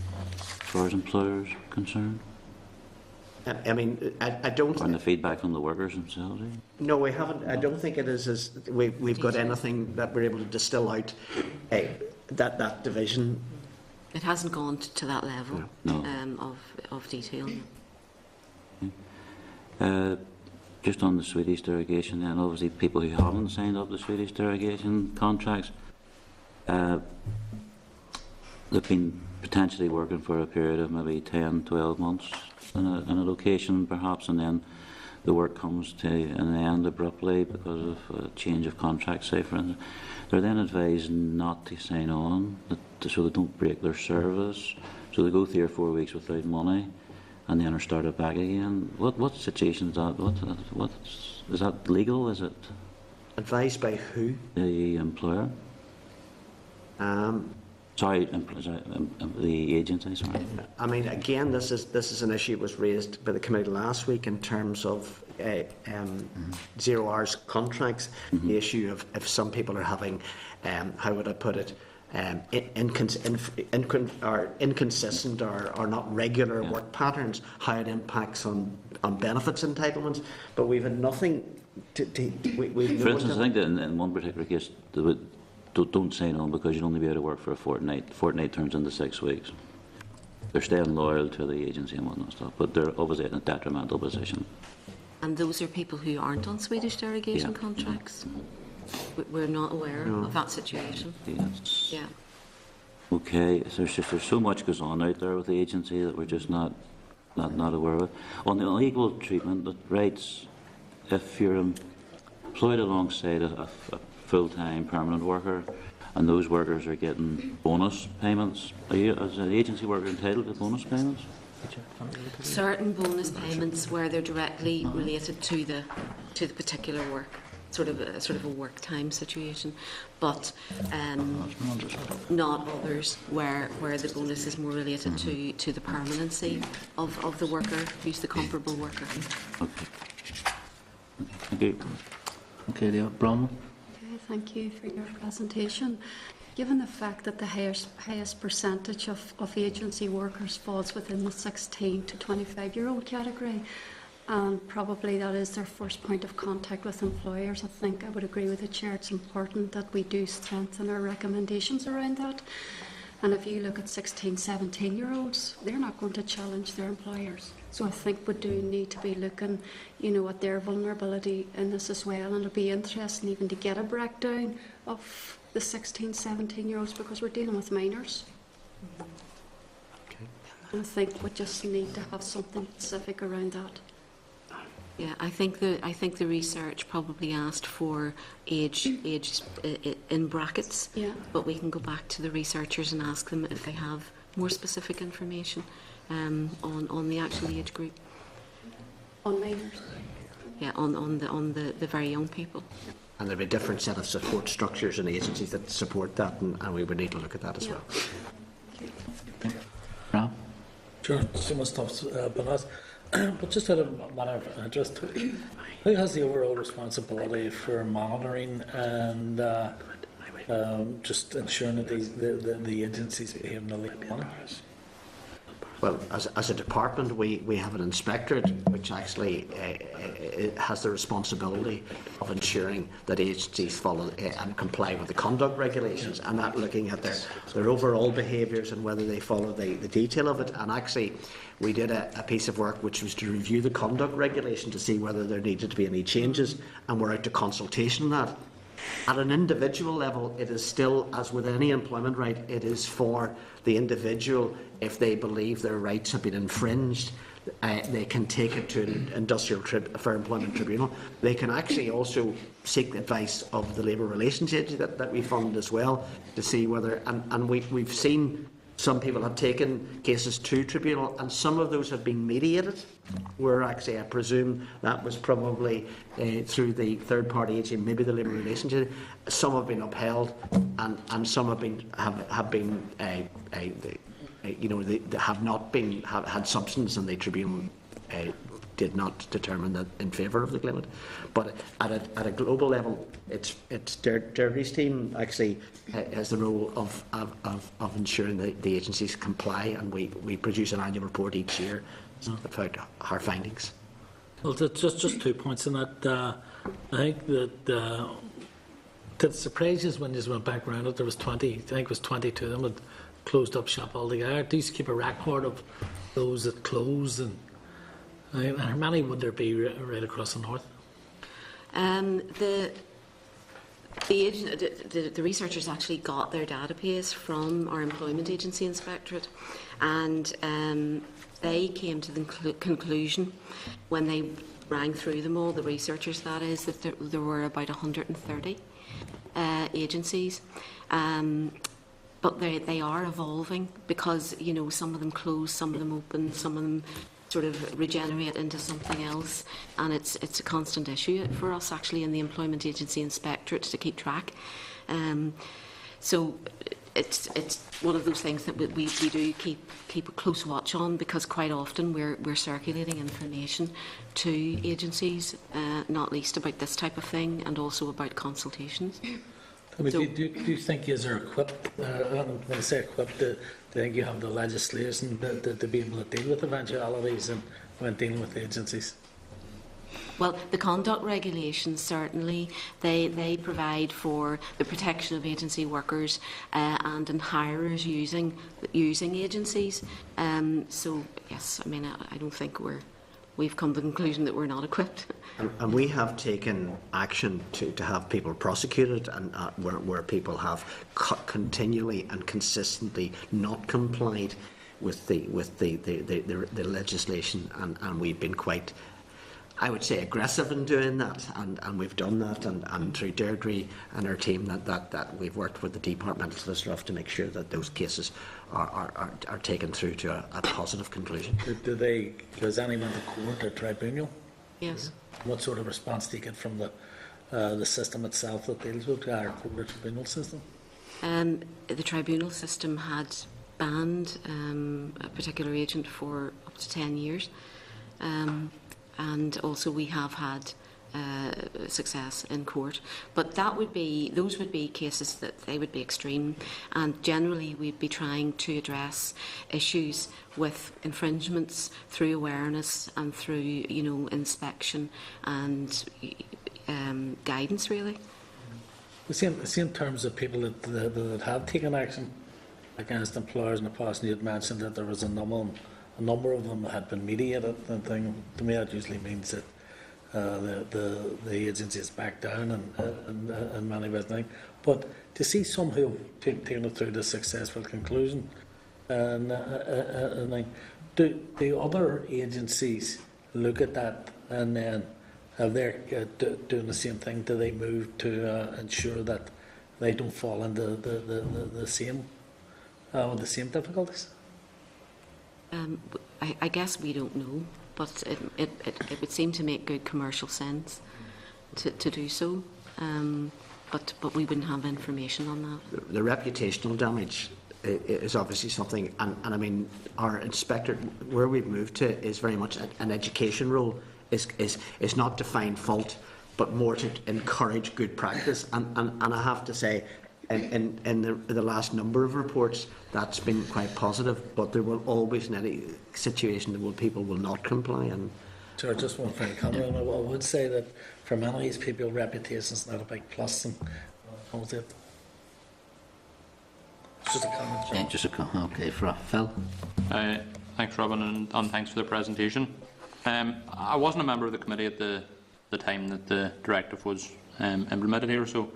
[SPEAKER 12] far as employers are concerned?
[SPEAKER 9] I mean, I don't...
[SPEAKER 12] And the feedback from the workers themselves?
[SPEAKER 9] No, we haven't. I don't think it is as... We've got anything that we're able to distill out that division.
[SPEAKER 11] It hasn't gone to that level of detail.
[SPEAKER 12] Just on the Swedish derogation, then obviously people who haven't signed up the Swedish derogation contracts, they've been potentially working for a period of maybe 10, 12 months in a location perhaps, and then the work comes to an end abruptly because of a change of contract, say for instance. They're then advised not to sign on, so they don't break their service, so they go 3 or 4 weeks without money and then are started back again. What situation is that? What is that legal? Is it
[SPEAKER 9] advised by who?
[SPEAKER 12] The employer. Sorry, the agency. Sorry.
[SPEAKER 9] I mean, again, this is an issue that was raised by the committee last week in terms of 0 hours contracts. The issue of if some people are having, how would I put it, inconsistent or not regular work patterns, how it impacts on benefits entitlements. But we've had nothing to
[SPEAKER 12] for instance, I think that in one particular case, don't sign on because you'll only be able to work for a fortnight. Fortnight turns into 6 weeks. They're staying loyal to the agency and whatnot stuff, but they're obviously in a detrimental position.
[SPEAKER 11] And those are people who aren't on Swedish derogation contracts? We're not aware of that situation.
[SPEAKER 12] Yes.
[SPEAKER 11] Yeah.
[SPEAKER 12] Okay, there's so much goes on out there with the agency that we're just not aware of it. On the unequal treatment, the rights, if you're employed alongside a full-time permanent worker and those workers are getting bonus payments, are you, as an agency worker, entitled to bonus payments?
[SPEAKER 11] Certain bonus payments where they're directly related to the particular work. Sort of a work time situation, but not others where the bonus is more related to the permanency of the worker who's the comparable worker.
[SPEAKER 12] Okay. Thank you. Okay, Leo Bronwyn.
[SPEAKER 6] Okay, thank you for your presentation. Given the fact that the highest percentage of agency workers falls within the 16 to 25-year-old category, and probably that is their first point of contact with employers, I think I would agree with the Chair, it's important that we do strengthen our recommendations around that. And if you look at 16, 17-year-olds, they're not going to challenge their employers. So I think we do need to be looking, at their vulnerability in this as well. And it'll be interesting even to get a breakdown of the 16, 17-year-olds because we're dealing with minors. And I think we just need to have something specific around that.
[SPEAKER 11] Yeah, I think the research probably asked for age in brackets.
[SPEAKER 6] Yeah.
[SPEAKER 11] But we can go back to the researchers and ask them if they have more specific information on the actual age group.
[SPEAKER 6] On minors.
[SPEAKER 11] Yeah, on the very young people.
[SPEAKER 9] And there'll be a different set of support structures and agencies that support that, and we would need to look at that as well.
[SPEAKER 12] Rob?
[SPEAKER 8] Sure, so much stuff's been asked. But just out of matter of interest, who has the overall responsibility for monitoring and just ensuring that the agencies behave in the legal manner?
[SPEAKER 9] Well, as a department, we have an inspectorate which actually has the responsibility of ensuring that agencies follow and comply with the conduct regulations, and that looking at their overall behaviours and whether they follow the detail of it. And actually, we did a piece of work which was to review the conduct regulation to see whether there needed to be any changes, and we're out to consultation on that. At an individual level, it is still, as with any employment right, it is for the individual. If they believe their rights have been infringed, they can take it to an industrial fair employment tribunal. They can actually also seek the advice of the Labour Relations Agency that we fund as well to see whether, and we've seen some people have taken cases to tribunal, and some of those have been mediated. Where actually, I presume that was probably through the third-party agency, maybe the Labour Relations Agency. Some have been upheld, and some have been they have not been had substance, and the tribunal did not determine that in favour of the claimant. But at a global level, it's Derry's team actually has the role of ensuring that the agencies comply, and we produce an annual report each year about our findings.
[SPEAKER 8] Well, just 2 points in that. I think that the surprises when you went back around it, there was 20. I think it was 22 of them had closed up shop altogether. Do you keep a record of those that closed, and how many would there be right across the north?
[SPEAKER 11] The researchers actually got their database from our Employment Agency Inspectorate, and they came to the conclusion when they rang through them all, the researchers that is, that there were about 130 agencies. But they are evolving because, some of them close, some of them open, some of them sort of regenerate into something else, and it's a constant issue for us actually in the Employment Agency Inspectorate to keep track. So it's one of those things that we do keep a close watch on, because quite often we're circulating information to agencies, not least about this type of thing, and also about consultations.
[SPEAKER 8] I mean, do you think you are equipped, when I say equipped, do you think you have the legislation to be able to deal with eventualities and when dealing with agencies?
[SPEAKER 11] Well, the conduct regulations, certainly, they provide for the protection of agency workers and in hirers using agencies. So, yes, I mean, I don't think we've come to the conclusion that we're not equipped.
[SPEAKER 9] And we have taken action to have people prosecuted, and where people have continually and consistently not complied with the legislation, and we've been quite, I would say, aggressive in doing that, and we've done that, and through Deirdre and our team that we've worked with the departmental solicitor to make sure that those cases are taken through to a positive conclusion.
[SPEAKER 8] Does anyone to court or tribunal?
[SPEAKER 11] Yes.
[SPEAKER 8] What sort of response do you get from the system itself that deals with our court or tribunal system?
[SPEAKER 11] The tribunal system had banned a particular agent for up to 10 years. And also we have had success in court, but those would be cases that they would be extreme, and generally we'd be trying to address issues with infringements through awareness and through inspection and guidance, really.
[SPEAKER 8] We see in terms of people that have taken action, against employers in the past, and you had mentioned that there was a number of them had been mediated. And thing to me, that usually means that the agency is back down and many of things. But to see some who have taken it through to successful conclusion, and do other agencies look at that, and then if they're doing the same thing, do they move to ensure that they don't fall into the same difficulties?
[SPEAKER 11] I guess we don't know, but it would seem to make good commercial sense to do so. But we wouldn't have information on that.
[SPEAKER 9] The reputational damage is obviously something, and I mean, our inspector, where we've moved to, is very much an education role, is not to find fault, but more to encourage good practice. And I have to say, in the last number of reports, that's been quite positive, but there will always, in any situation, that people will not comply. And
[SPEAKER 8] so just one final comment. I would say that for many of these people, reputation is not a big plus. And hold it. Just a comment.
[SPEAKER 2] Yeah, just a comment. Okay, Phil.
[SPEAKER 7] Thanks, Robin, and thanks for the presentation. I wasn't a member of the committee at the time that the directive was implemented here, so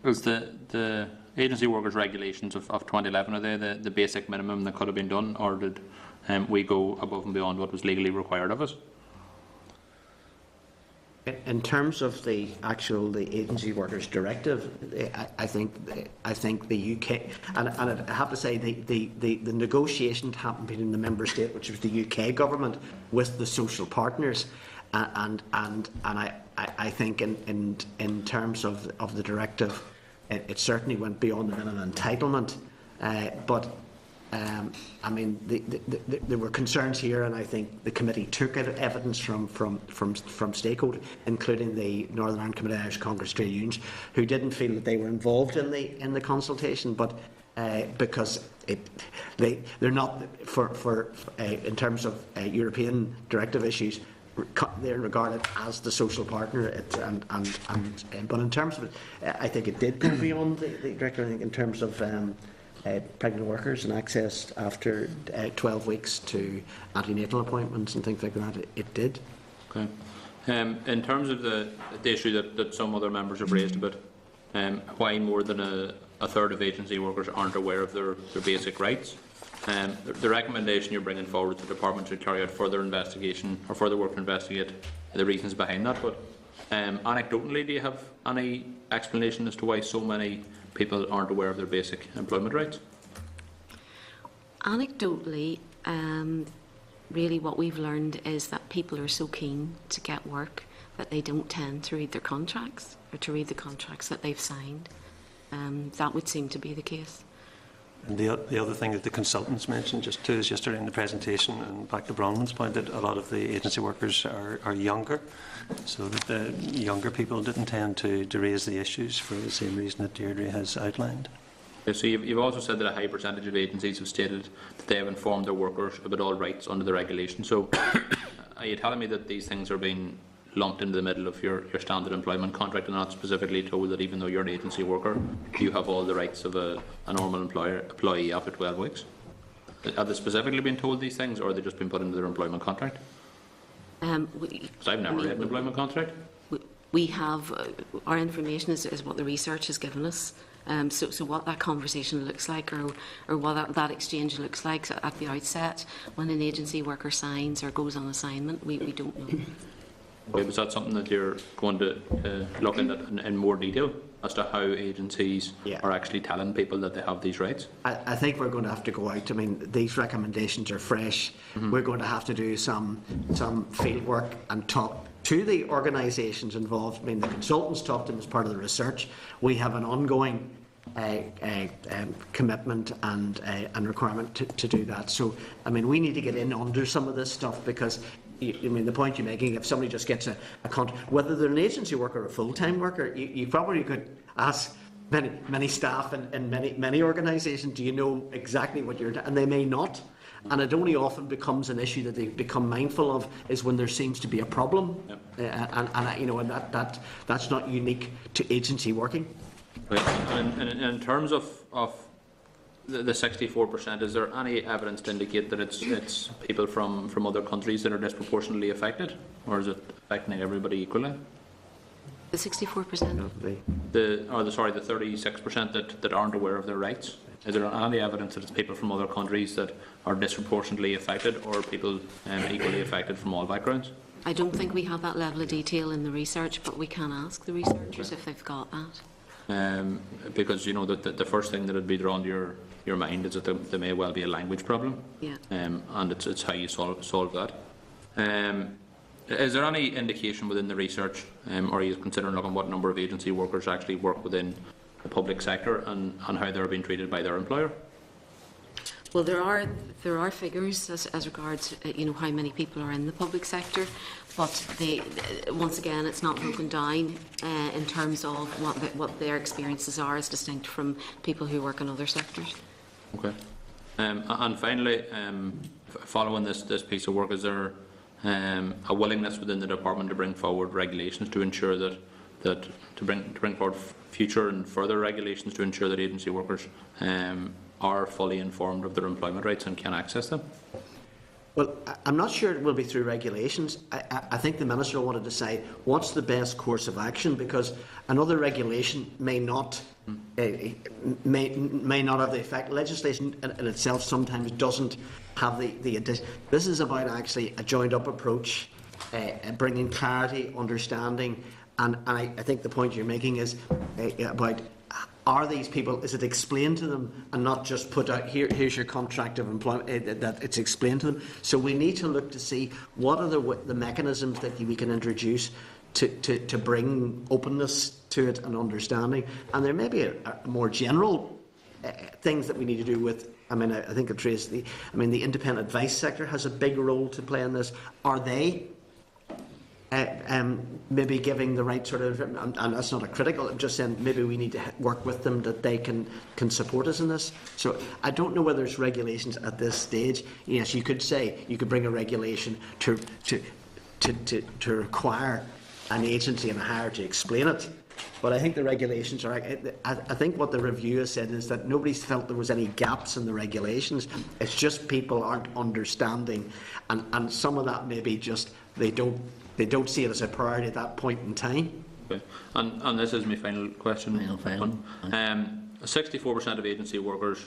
[SPEAKER 7] was the agency workers regulations of 2011, are they the basic minimum that could have been done, or did we go above and beyond what was legally required of us?
[SPEAKER 9] in terms of the agency workers directive, I think the UK, and I have to say the negotiations happened between the member state, which was the UK government, with the social partners, and I think in terms of the directive, it certainly went beyond the minimum entitlement, but. I mean, there were concerns here, and I think the committee took evidence from stakeholders, including the Northern Ireland Committee of Irish Congress Trade Unions, who didn't feel that they were involved in the consultation, but because they're not in terms of European directive issues, they're regarded as the social partner, but in terms of it, I think it did go beyond the directive. I think in terms of pregnant workers and access after 12 weeks to antenatal appointments and things like that, it did.
[SPEAKER 7] Okay. In terms of the issue that some other members have raised about why more than a third of agency workers aren't aware of their basic rights, the recommendation you're bringing forward to the department should carry out further investigation or further work to investigate the reasons behind that. But anecdotally, do you have any explanation as to why so many people aren't aware of their basic employment rights?
[SPEAKER 11] Anecdotally, really what we've learned is that people are so keen to get work that they don't tend to read their contracts or to read the contracts that they've signed. That would seem to be the case.
[SPEAKER 10] And the other thing that the consultants mentioned just too is yesterday in the presentation, and back to Bronwyn's point, that a lot of the agency workers are younger, so that the younger people didn't tend to raise the issues for the same reason that Deirdre has outlined.
[SPEAKER 7] Yeah, so you've also said that a high percentage of agencies have stated that they have informed their workers about all rights under the regulation. So are you telling me that these things are being lumped into the middle of your standard employment contract and not specifically told that even though you're an agency worker, you have all the rights of a normal employee after 12 weeks? Have they specifically been told these things, or have they just been put into their employment contract? Because I've never read an employment contract.
[SPEAKER 11] We have, our information is what the research has given us. So what that conversation looks like, or what that exchange looks like at the outset when an agency worker signs or goes on assignment, we don't know.
[SPEAKER 7] Okay, was that something that you're going to look into in more detail as to how agencies are actually telling people that they have these rights?
[SPEAKER 9] I think we're going to have to go out. I mean, these recommendations are fresh. We're going to have to do some field work and talk to the organisations involved. I mean, the consultants talked to them as part of the research. We have an ongoing commitment and requirement to do that. So, I mean, we need to get in under some of this stuff, because I mean, the point you're making, if somebody just gets a contract, whether they're an agency worker or a full-time worker, you probably could ask many staff and many organisations, do you know exactly what you're doing? And they may not. And it only often becomes an issue that they become mindful of is when there seems to be a problem. Yep. And that's not unique to agency working.
[SPEAKER 7] Right. And in terms of the 64%, is there any evidence to indicate that it's people from other countries that are disproportionately affected, or is it affecting everybody equally?
[SPEAKER 11] The 64%.
[SPEAKER 7] The 36% that aren't aware of their rights. Is there any evidence that it's people from other countries that are disproportionately affected, or people equally affected from all backgrounds?
[SPEAKER 11] I don't think we have that level of detail in the research, but we can ask the researchers if they've got that.
[SPEAKER 7] Because you know that the first thing that would be drawn to your mind is that there may well be a language problem,
[SPEAKER 11] Yeah.
[SPEAKER 7] and it's how you solve that. Is there any indication within the research, or are you considering looking what number of agency workers actually work within the public sector and how they're being treated by their employer?
[SPEAKER 11] Well, there are figures as regards how many people are in the public sector, but once again it's not broken down in terms of what their experiences are as distinct from people who work in other sectors.
[SPEAKER 7] Okay. And finally, following this piece of work, is there a willingness within the department to bring forward regulations to ensure that to bring forward future and further regulations to ensure that agency workers are fully informed of their employment rights and can access them?
[SPEAKER 9] Well, I'm not sure it will be through regulations. I think the Minister wanted to decide what's the best course of action, because another regulation may not have the effect. Legislation in itself sometimes doesn't have the addition. This is about actually a joined-up approach, bringing clarity, understanding, and I think the point you're making is about, are these people, is it explained to them and not just put out, here's your contract of employment, that it's explained to them. So we need to look to see what are the mechanisms that we can introduce to bring openness to it and understanding. And there may be a more general things that we need to do with, I think the independent advice sector has a big role to play in this. Are they maybe giving the right sort of, and that's not a critical, I'm just saying maybe we need to work with them that they can support us in this. So I don't know whether there's regulations at this stage. Yes, you could say, you could bring a regulation to require an agency and a hire to explain it. But I think the regulations are, I think what the review has said is that nobody's felt there was any gaps in the regulations. It's just people aren't understanding, and some of that may be just they don't see it as a priority at that point in time.
[SPEAKER 7] Okay. And this is my final question. 64% of agency workers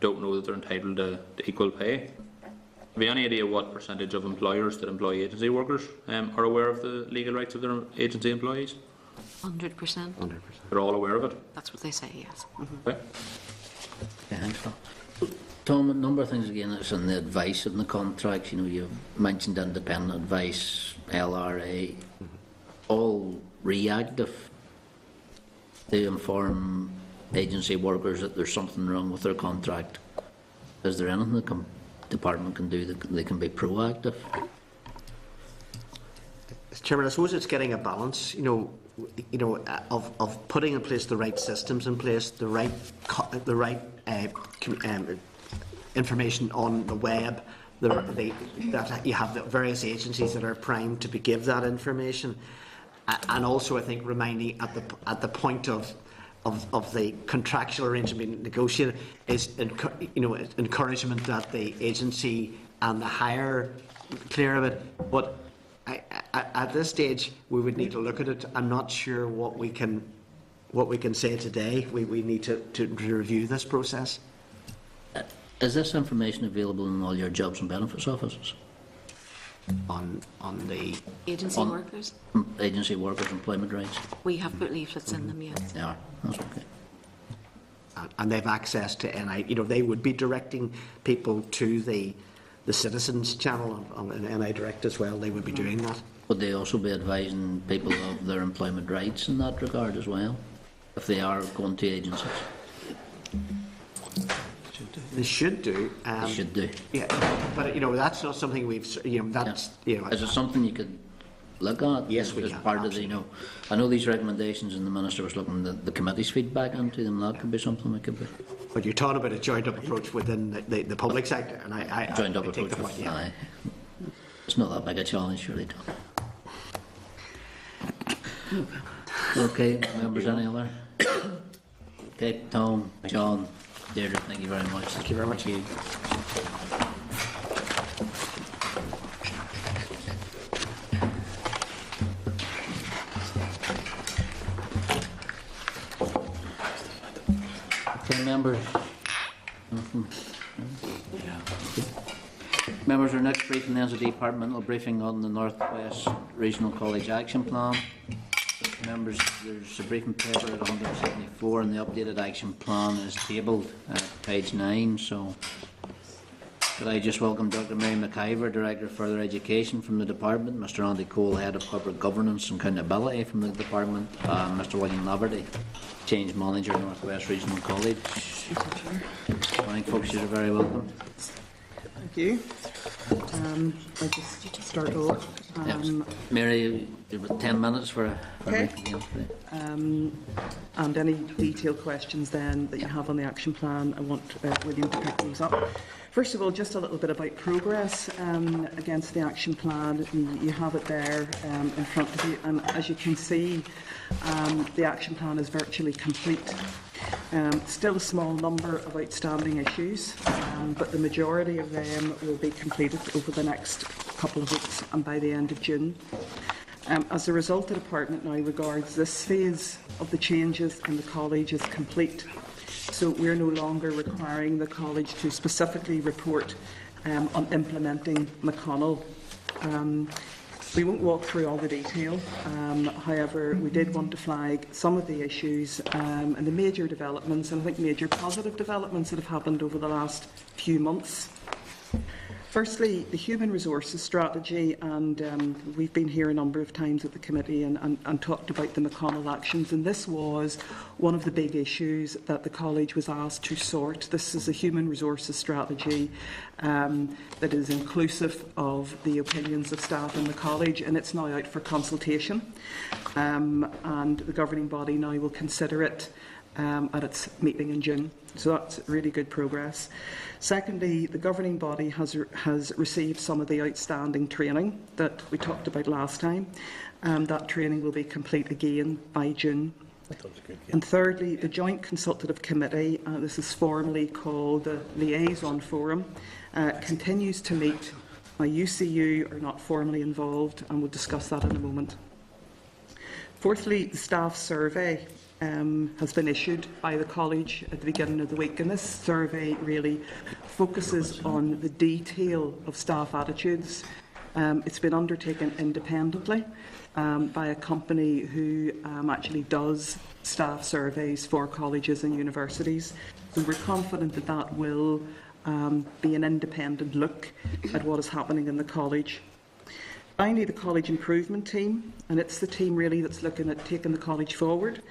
[SPEAKER 7] don't know that they're entitled to equal pay. Have you any idea what percentage of employers that employ agency workers are aware of the legal rights of their agency employees?
[SPEAKER 11] 100%.
[SPEAKER 7] They're all aware of it?
[SPEAKER 11] That's what they say, yes.
[SPEAKER 7] Okay.
[SPEAKER 2] Thanks, Phil. Tom, a number of things again that's in the advice in the contracts. You've mentioned independent advice, LRA, all reactive. They inform agency workers that there's something wrong with their contract. Is there anything the department can do that they can be proactive?
[SPEAKER 9] Chairman, I suppose it's getting a balance, of putting in place the right systems in place, the right information on the web, that you have the various agencies that are primed to give that information, and also I think reminding at the point of the contractual arrangement being negotiated is encouragement that the agency and the hire clear of it. But at this stage, we would need to look at it. I'm not sure what we can say today. We need to review this process.
[SPEAKER 2] Is this information available in all your jobs and benefits offices?
[SPEAKER 9] On the
[SPEAKER 11] agency workers?
[SPEAKER 2] Agency workers' employment rights?
[SPEAKER 11] We have put leaflets in them, yes.
[SPEAKER 2] They are. That's okay.
[SPEAKER 9] And they've access to NI. They would be directing people to the Citizens channel on NI Direct as well. They would be doing that.
[SPEAKER 2] Would they also be advising people of their employment rights in that regard as well, if they are going to agencies?
[SPEAKER 9] They should do.
[SPEAKER 2] They should do.
[SPEAKER 9] Yeah, but that's not something we've. Is
[SPEAKER 2] it something you could look at?
[SPEAKER 9] Yes, we
[SPEAKER 2] as
[SPEAKER 9] can.
[SPEAKER 2] Part of the, I know these recommendations, and the Minister was looking at the committee's feedback into them. That could be something we could be.
[SPEAKER 9] But you're talking about a joined-up approach within the public sector, and I
[SPEAKER 2] joined-up
[SPEAKER 9] I
[SPEAKER 2] approach.
[SPEAKER 9] take the point, yeah.
[SPEAKER 2] It's not that big a challenge, surely, Tom. Okay, members, any other? Okay, Tom, John, Deirdre, thank you very much.
[SPEAKER 9] Thank you very much.
[SPEAKER 2] Thank you. Okay, members. Members, our next briefing then is a departmental briefing on the North West Regional College Action Plan. Members, there's a briefing paper at 174 and the updated action plan is tabled at page 9. So, could I just welcome Dr. Mary McIver, Director of Further Education from the Department, Mr. Andy Cole, Head of Corporate Governance and Accountability from the Department, and Mr. William Laverty, Change Manager, North West Regional College. Morning, folks, you're very welcome.
[SPEAKER 13] Thank you. I'll just start off.
[SPEAKER 2] Yes. Mary, you've got 10 minutes for a
[SPEAKER 13] Okay.
[SPEAKER 2] briefing.
[SPEAKER 13] And any detailed questions then that you have on the action plan, I want William to pick those up. First of all, just a little bit about progress against the action plan. You have it there in front of you, and as you can see, the action plan is virtually complete. Still a small number of outstanding issues, but the majority of them will be completed over the next couple of weeks and by the end of June. As a result, the Department now regards this phase of the changes in the College as complete. So we're no longer requiring the College to specifically report on implementing McConnell. We won't walk through all the detail, however, we did want to flag some of the issues and the major developments, and I think major positive developments that have happened over the last few months. Firstly, the human resources strategy, and we've been here a number of times at the committee and talked about the McConnell actions, and this was one of the big issues that the College was asked to sort. This is a human resources strategy that is inclusive of the opinions of staff in the College, and it's now out for consultation, and the governing body now will consider it at its meeting in June. So that's really good progress. Secondly, the governing body has received some of the outstanding training that we talked about last time. That training will be complete again by June. And thirdly, the Joint Consultative Committee, this is formally called the Liaison Forum, continues to meet. UCU are not formally involved, and we'll discuss that in a moment. Fourthly, the staff survey has been issued by the College at the beginning of the week, and this survey really focuses on the detail of staff attitudes. It's been undertaken independently by a company who actually does staff surveys for colleges and universities, and we're confident that that will be an independent look at what is happening in the College. Finally, the College Improvement Team, and it's the team really that's looking at taking the College forward,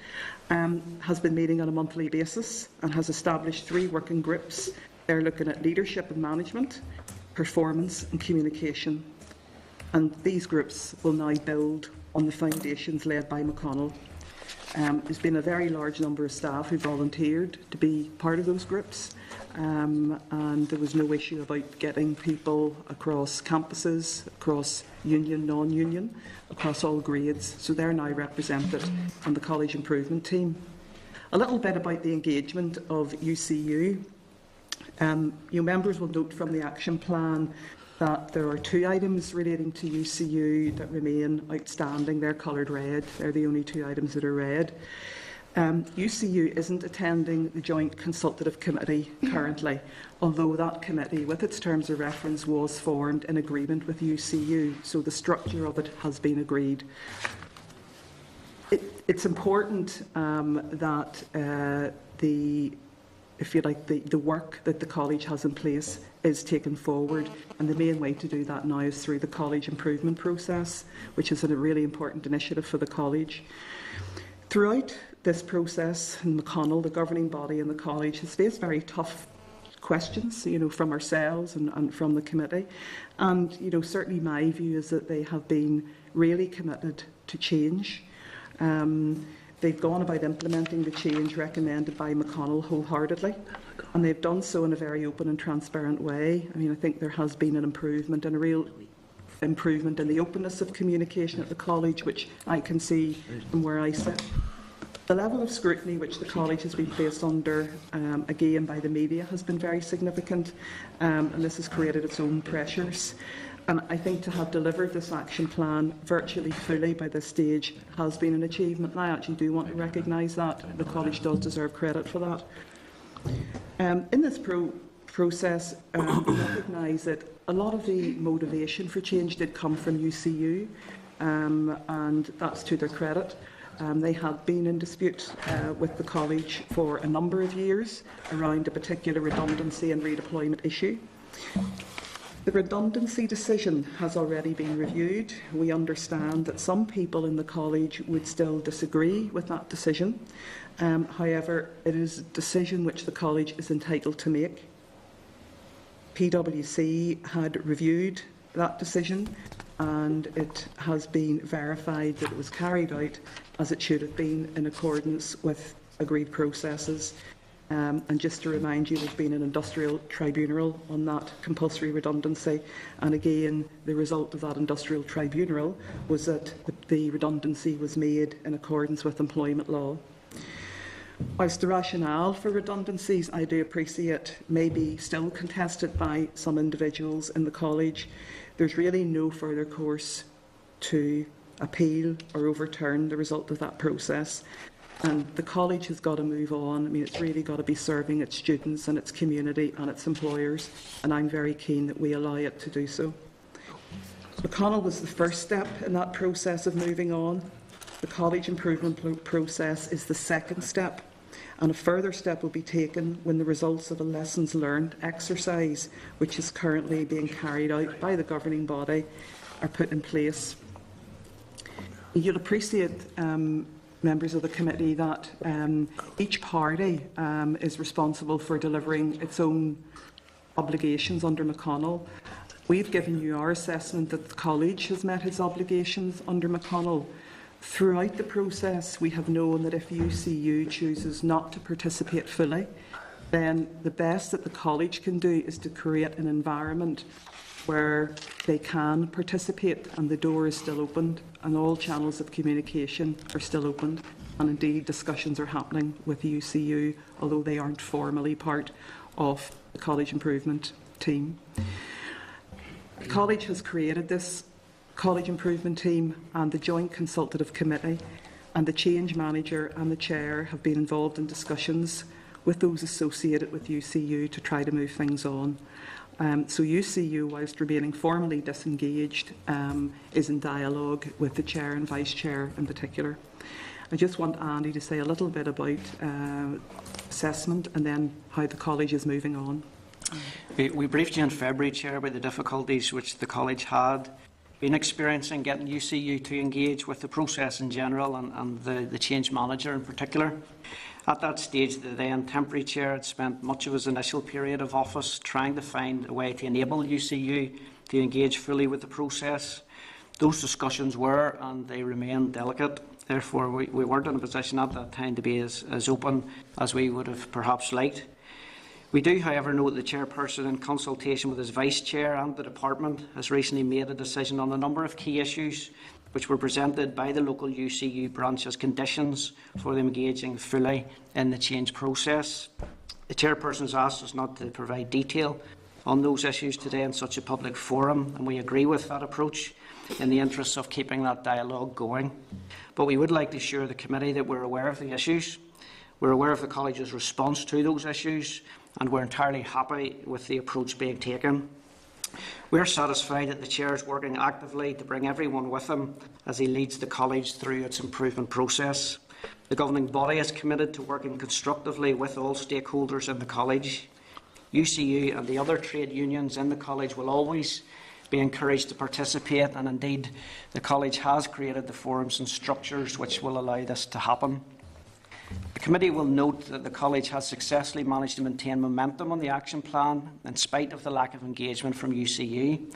[SPEAKER 13] has been meeting on a monthly basis and has established 3 working groups. They're looking at leadership and management, performance and communication. And these groups will now build on the foundations laid by McConnell. There's been a very large number of staff who volunteered to be part of those groups, and there was no issue about getting people across campuses, across union, non-union, across all grades. So they're now represented on the College Improvement Team. A little bit about the engagement of UCU. Your members will note from the action plan that there are 2 items relating to UCU that remain outstanding. They're coloured red. They're the only 2 items that are red. UCU isn't attending the Joint Consultative Committee currently, although that committee, with its terms of reference, was formed in agreement with UCU, so the structure of it has been agreed. It's important that the work that the College has in place is taken forward, and the main way to do that now is through the College Improvement Process, which is a really important initiative for the College. Throughout this process, in McConnell, the governing body and the College has faced very tough questions, from ourselves and from the committee. And, certainly my view is that they have been really committed to change. They've gone about implementing the change recommended by McConnell wholeheartedly, and they've done so in a very open and transparent way. I think there has been an improvement, and a real improvement in the openness of communication at the College, which I can see from where I sit. The level of scrutiny which the college has been placed under, again by the media, has been very significant, and this has created its own pressures. And I think to have delivered this action plan virtually fully by this stage has been an achievement. And I actually do want to recognise that. The college does deserve credit for that. In this process, we recognise that a lot of the motivation for change did come from UCU, and that's to their credit. They had been in dispute with the college for a number of years around a particular redundancy and redeployment issue. The redundancy decision has already been reviewed. We understand that some people in the college would still disagree with that decision. However, it is a decision which the college is entitled to make. PwC had reviewed that decision, and it has been verified that it was carried out as it should have been in accordance with agreed processes. And just to remind you, there's been an industrial tribunal on that compulsory redundancy, and again the result of that industrial tribunal was that the redundancy was made in accordance with employment law. Whilst the rationale for redundancies, I do appreciate, may be still contested by some individuals in the college, there's really no further course to appeal or overturn the result of that process. And the college has got to move on. I mean, it's really got to be serving its students and its community and its employers, and I'm very keen that we allow it to do so. McConnell was the first step in that process of moving on. The college improvement process is the second step, and a further step will be taken when the results of a lessons learned exercise, which is currently being carried out by the governing body, are put in place. You'll appreciate, members of the committee, that each party is responsible for delivering its own obligations under McConnell. We've given you our assessment that the college has met its obligations under McConnell. Throughout the process, we have known that if UCU chooses not to participate fully, then the best that the college can do is to create an environment where they can participate, and the door is still opened and all channels of communication are still opened, and indeed discussions are happening with UCU, although they aren't formally part of the college improvement team. The college has created this college improvement team, and the joint consultative committee and the change manager and the chair have been involved in discussions with those associated with UCU to try to move things on. So UCU, whilst remaining formally disengaged, is in dialogue with the Chair and Vice Chair in particular. I just want Andy to say a little bit about assessment and then how the college is moving on.
[SPEAKER 14] We briefed you in February, Chair, about the difficulties which the college had been experiencing getting UCU to engage with the process in general and the change manager in particular. At that stage, the then temporary chair had spent much of his initial period of office trying to find a way to enable UCU to engage fully with the process. Those discussions were, and they remain, delicate. Therefore, we weren't in a position at that time to be as open as we would have perhaps liked. We do, however, note the chairperson, in consultation with his vice chair and the department, has recently made a decision on a number of key issues which were presented by the local UCU branch as conditions for them engaging fully in the change process. The chairperson has asked us not to provide detail on those issues today in such a public forum, and we agree with that approach in the interests of keeping that dialogue going. But we would like to assure the committee that we're aware of the issues, we're aware of the college's response to those issues, and we're entirely happy with the approach being taken. We're satisfied that the Chair is working actively to bring everyone with him as he leads the college through its improvement process. The governing body is committed to working constructively with all stakeholders in the college. UCU and the other trade unions in the college will always be encouraged to participate, and indeed the college has created the forums and structures which will allow this to happen. The committee will note that the college has successfully managed to maintain momentum on the action plan in spite of the lack of engagement from UCU.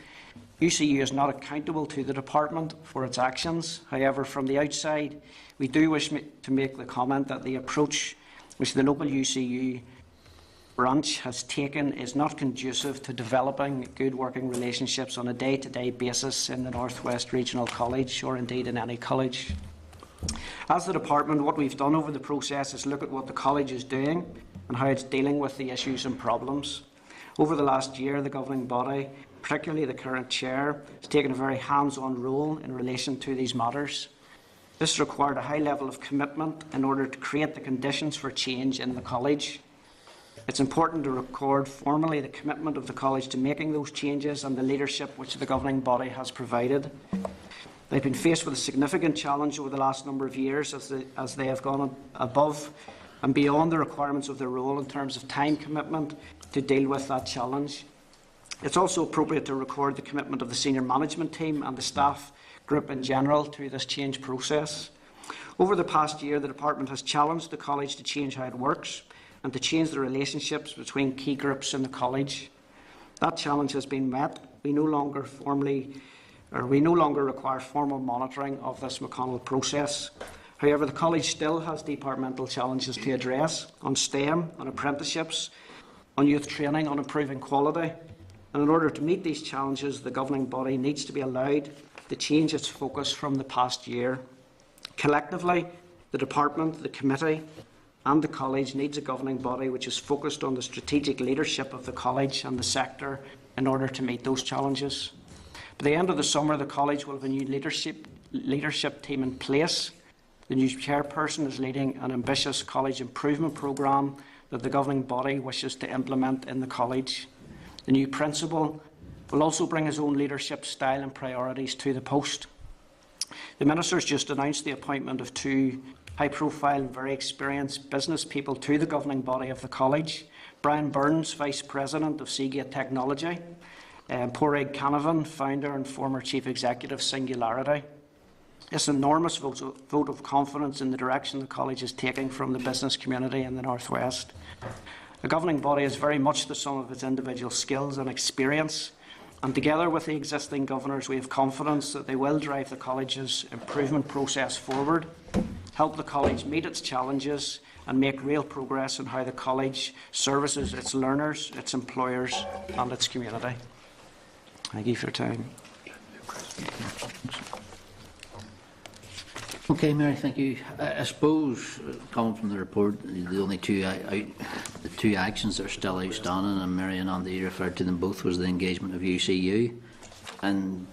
[SPEAKER 14] UCU is not accountable to the department for its actions. However, from the outside, we do wish to make the comment that the approach which the local UCU branch has taken is not conducive to developing good working relationships on a day-to-day basis in the North West Regional College, or indeed in any college. As the department, what we've done over the process is look at what the college is doing and how it's dealing with the issues and problems. Over the last year, the governing body, particularly the current chair, has taken a very hands-on role in relation to these matters. This required a high level of commitment in order to create the conditions for change in the college. It's important to record formally the commitment of the college to making those changes and the leadership which the governing body has provided. They've been faced with a significant challenge over the last number of years as they have gone above and beyond the requirements of their role in terms of time commitment to deal with that challenge. It's also appropriate to record the commitment of the senior management team and the staff group in general to this change process. Over the past year, the department has challenged the college to change how it works and to change the relationships between key groups in the college. That challenge has been met. We no longer require formal monitoring of this McConnell process. However, the college still has departmental challenges to address on STEM, on apprenticeships, on youth training, on improving quality. And in order to meet these challenges, the governing body needs to be allowed to change its focus from the past year. Collectively, the department, the committee and the college needs a governing body which is focused on the strategic leadership of the college and the sector in order to meet those challenges. By the end of the summer, the college will have a new leadership team in place. The new chairperson is leading an ambitious college improvement programme that the governing body wishes to implement in the college. The new principal will also bring his own leadership style and priorities to the post. The Minister has just announced the appointment of two high-profile and very experienced business people to the governing body of the college. Brian Burns, Vice President of Seagate Technology, and Padraig Canavan, Founder and former Chief Executive, Singularity. This enormous vote of confidence in the direction the college is taking from the business community in the North West. The governing body is very much the sum of its individual skills and experience, and together with the existing governors, we have confidence that they will drive the college's improvement process forward, help the college meet its challenges and make real progress in how the college services its learners, its employers and its community. Thank you for your time.
[SPEAKER 2] Okay, Mary, thank you. I suppose, coming from the report, the only two actions that are still outstanding, and Mary and Andy referred to them both, was the engagement of UCU. And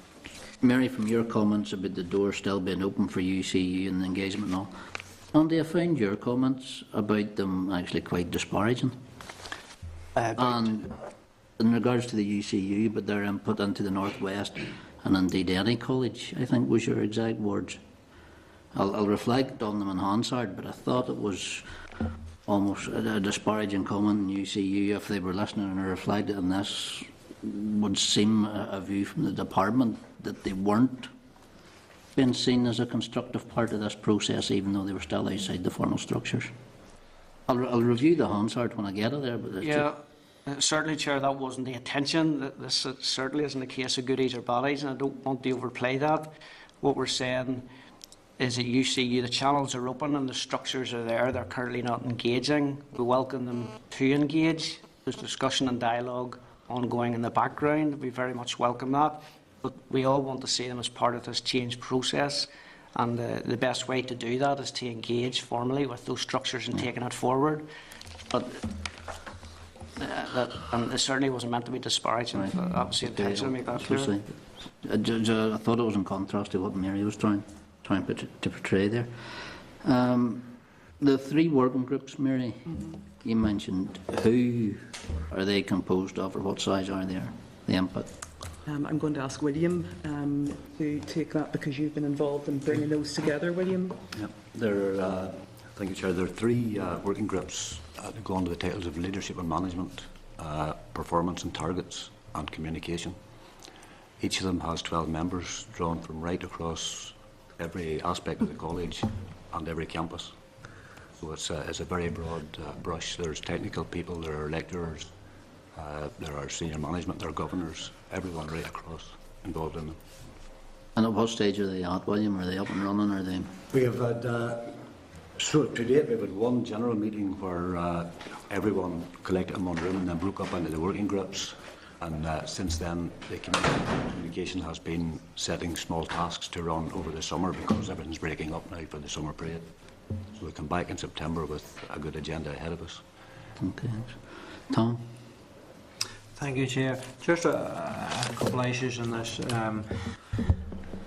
[SPEAKER 2] Mary, from your comments about the door still being open for UCU and the engagement and all, Andy, I found your comments about them actually quite disparaging. And in regards to the UCU, but their input into the North West, and indeed any college, I think was your exact words. I'll reflect on them in Hansard, but I thought it was almost a disparaging comment in UCU. If they were listening and reflected on this, would seem a view from the department that they weren't being seen as a constructive part of this process, even though they were still outside the formal structures. I'll review the Hansard when I get it there. But
[SPEAKER 14] yeah, certainly, Chair, that wasn't the intention. This certainly isn't a case of goodies or baddies, and I don't want to overplay that. What we're saying is that UCU, the channels are open and the structures are there. They're currently not engaging. We welcome them to engage. There's discussion and dialogue ongoing in the background. We very much welcome that. But we all want to see them as part of this change process. And the best way to do that is to engage formally with those structures and taking it forward. But and it certainly wasn't meant to be disparaging. Right. That was the intention to make that clear.
[SPEAKER 2] I thought it was in contrast to what Mary was trying to portray there. The three working groups, Mary, you mentioned, who are they composed of, or what size are they? The input.
[SPEAKER 13] I'm going to ask William to take that because you've been involved in bringing those together, William.
[SPEAKER 15] Yep. Thank you, Chair. There are three working groups that go under the titles of leadership and management, performance and targets, and communication. Each of them has 12 members drawn from right across every aspect of the college and every campus. So it's a very broad brush. There's technical people, there are lecturers, there are senior management, there are governors, everyone right across involved in them.
[SPEAKER 2] And at what stage are they at, William? Are they up and running? Are they?
[SPEAKER 15] We have had, so to date, we've had one general meeting where everyone collected in one room and then broke up into the working groups. And since then, the communication has been setting small tasks to run over the summer because everything's breaking up now for the summer period. So we come back in September with a good agenda ahead of us.
[SPEAKER 2] Okay. Tom?
[SPEAKER 4] Thank you, Chair. Just a couple of issues on this.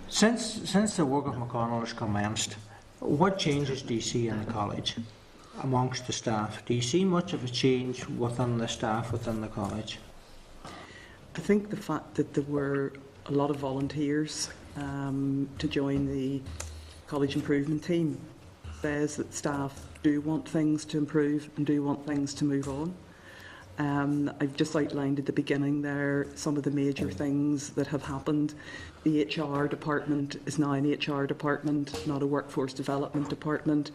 [SPEAKER 4] Since the work of McConnell has commenced, what changes do you see in the college amongst the staff? Do you see much of a change within the staff within the college?
[SPEAKER 13] I think the fact that there were a lot of volunteers to join the college improvement team says that staff do want things to improve and do want things to move on. I've just outlined at the beginning there some of the major things that have happened. The HR department is now an HR department, not a workforce development department.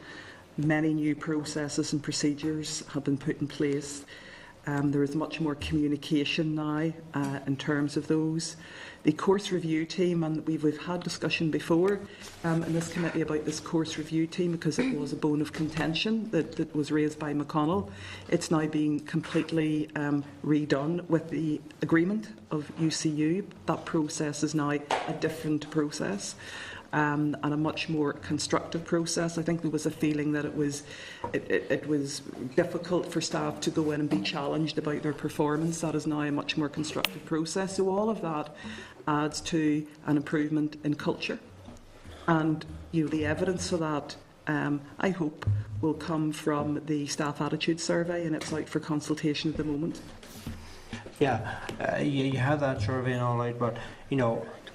[SPEAKER 13] Many new processes and procedures have been put in place. There is much more communication now in terms of those. The course review team, and we've had discussion before in this committee about this course review team because it was a bone of contention that was raised by McConnell. It's now being completely redone with the agreement of UCU. That process is now a different process. And a much more constructive process. I think there was a feeling that it was difficult for staff to go in and be challenged about their performance. That is now a much more constructive process. So all of that adds to an improvement in culture. And the evidence of that, I hope, will come from the staff attitude survey, and it's out for consultation at the moment.
[SPEAKER 4] Yeah, you have that survey and all out, but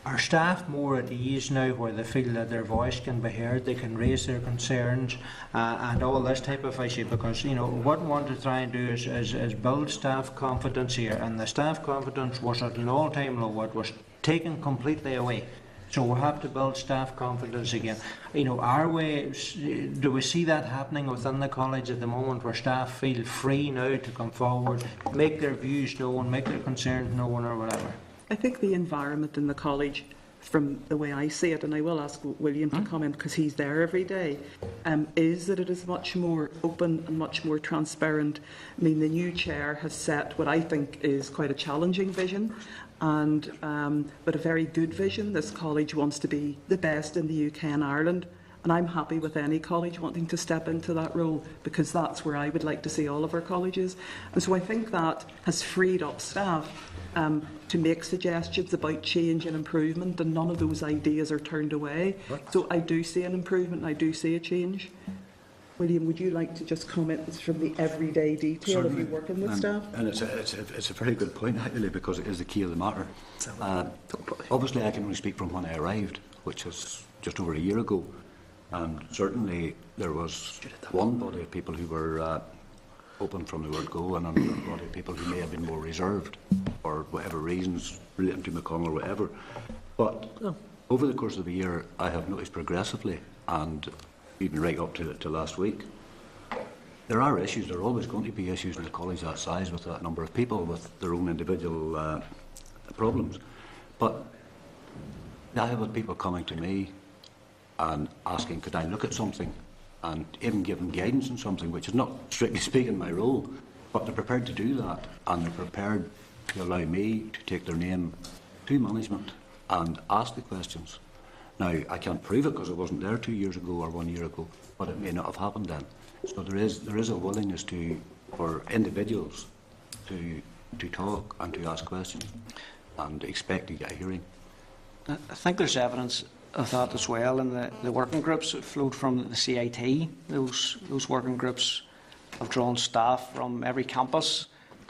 [SPEAKER 4] are staff more at ease now where they feel that their voice can be heard, they can raise their concerns and all this type of issue? Because what we want to try and do is build staff confidence here, and the staff confidence was at an all-time low. It was taken completely away. So we have to build staff confidence again. Do we see that happening within the college at the moment, where staff feel free now to come forward, make their views known, make their concerns known, or whatever?
[SPEAKER 13] I think the environment in the college, from the way I see it, and I will ask William to comment because he's there every day, is that it is much more open and much more transparent. I mean, the new chair has set what I think is quite a challenging vision, but a very good vision. This college wants to be the best in the UK and Ireland. And I'm happy with any college wanting to step into that role, because that's where I would like to see all of our colleges. And so I think that has freed up staff to make suggestions about change and improvement, and none of those ideas are turned away. So I do see an improvement, and I do see a change. William, would you like to just comment from the everyday detail of you working with staff?
[SPEAKER 15] And it's a very good point, actually, because it is the key of the matter. Obviously, I can only speak from when I arrived, which was just over a year ago. And certainly there was one body of people who were open from the word go, and another body of people who may have been more reserved for whatever reasons relating to McConnell or whatever. But over the course of the year, I have noticed progressively, and even right up to last week, there are issues. There are always going to be issues in a college that size with that number of people with their own individual problems. But I have had people coming to me and asking, could I look at something, and even give them guidance on something, which is not strictly speaking my role, but they're prepared to do that, and they're prepared to allow me to take their name to management and ask the questions. Now, I can't prove it because I wasn't there 2 years ago or 1 year ago, but it may not have happened then. So there is a willingness for individuals to talk and to ask questions and expect to get a hearing.
[SPEAKER 14] I think there's evidence of that as well in the working groups that flowed from the CIT. Those working groups have drawn staff from every campus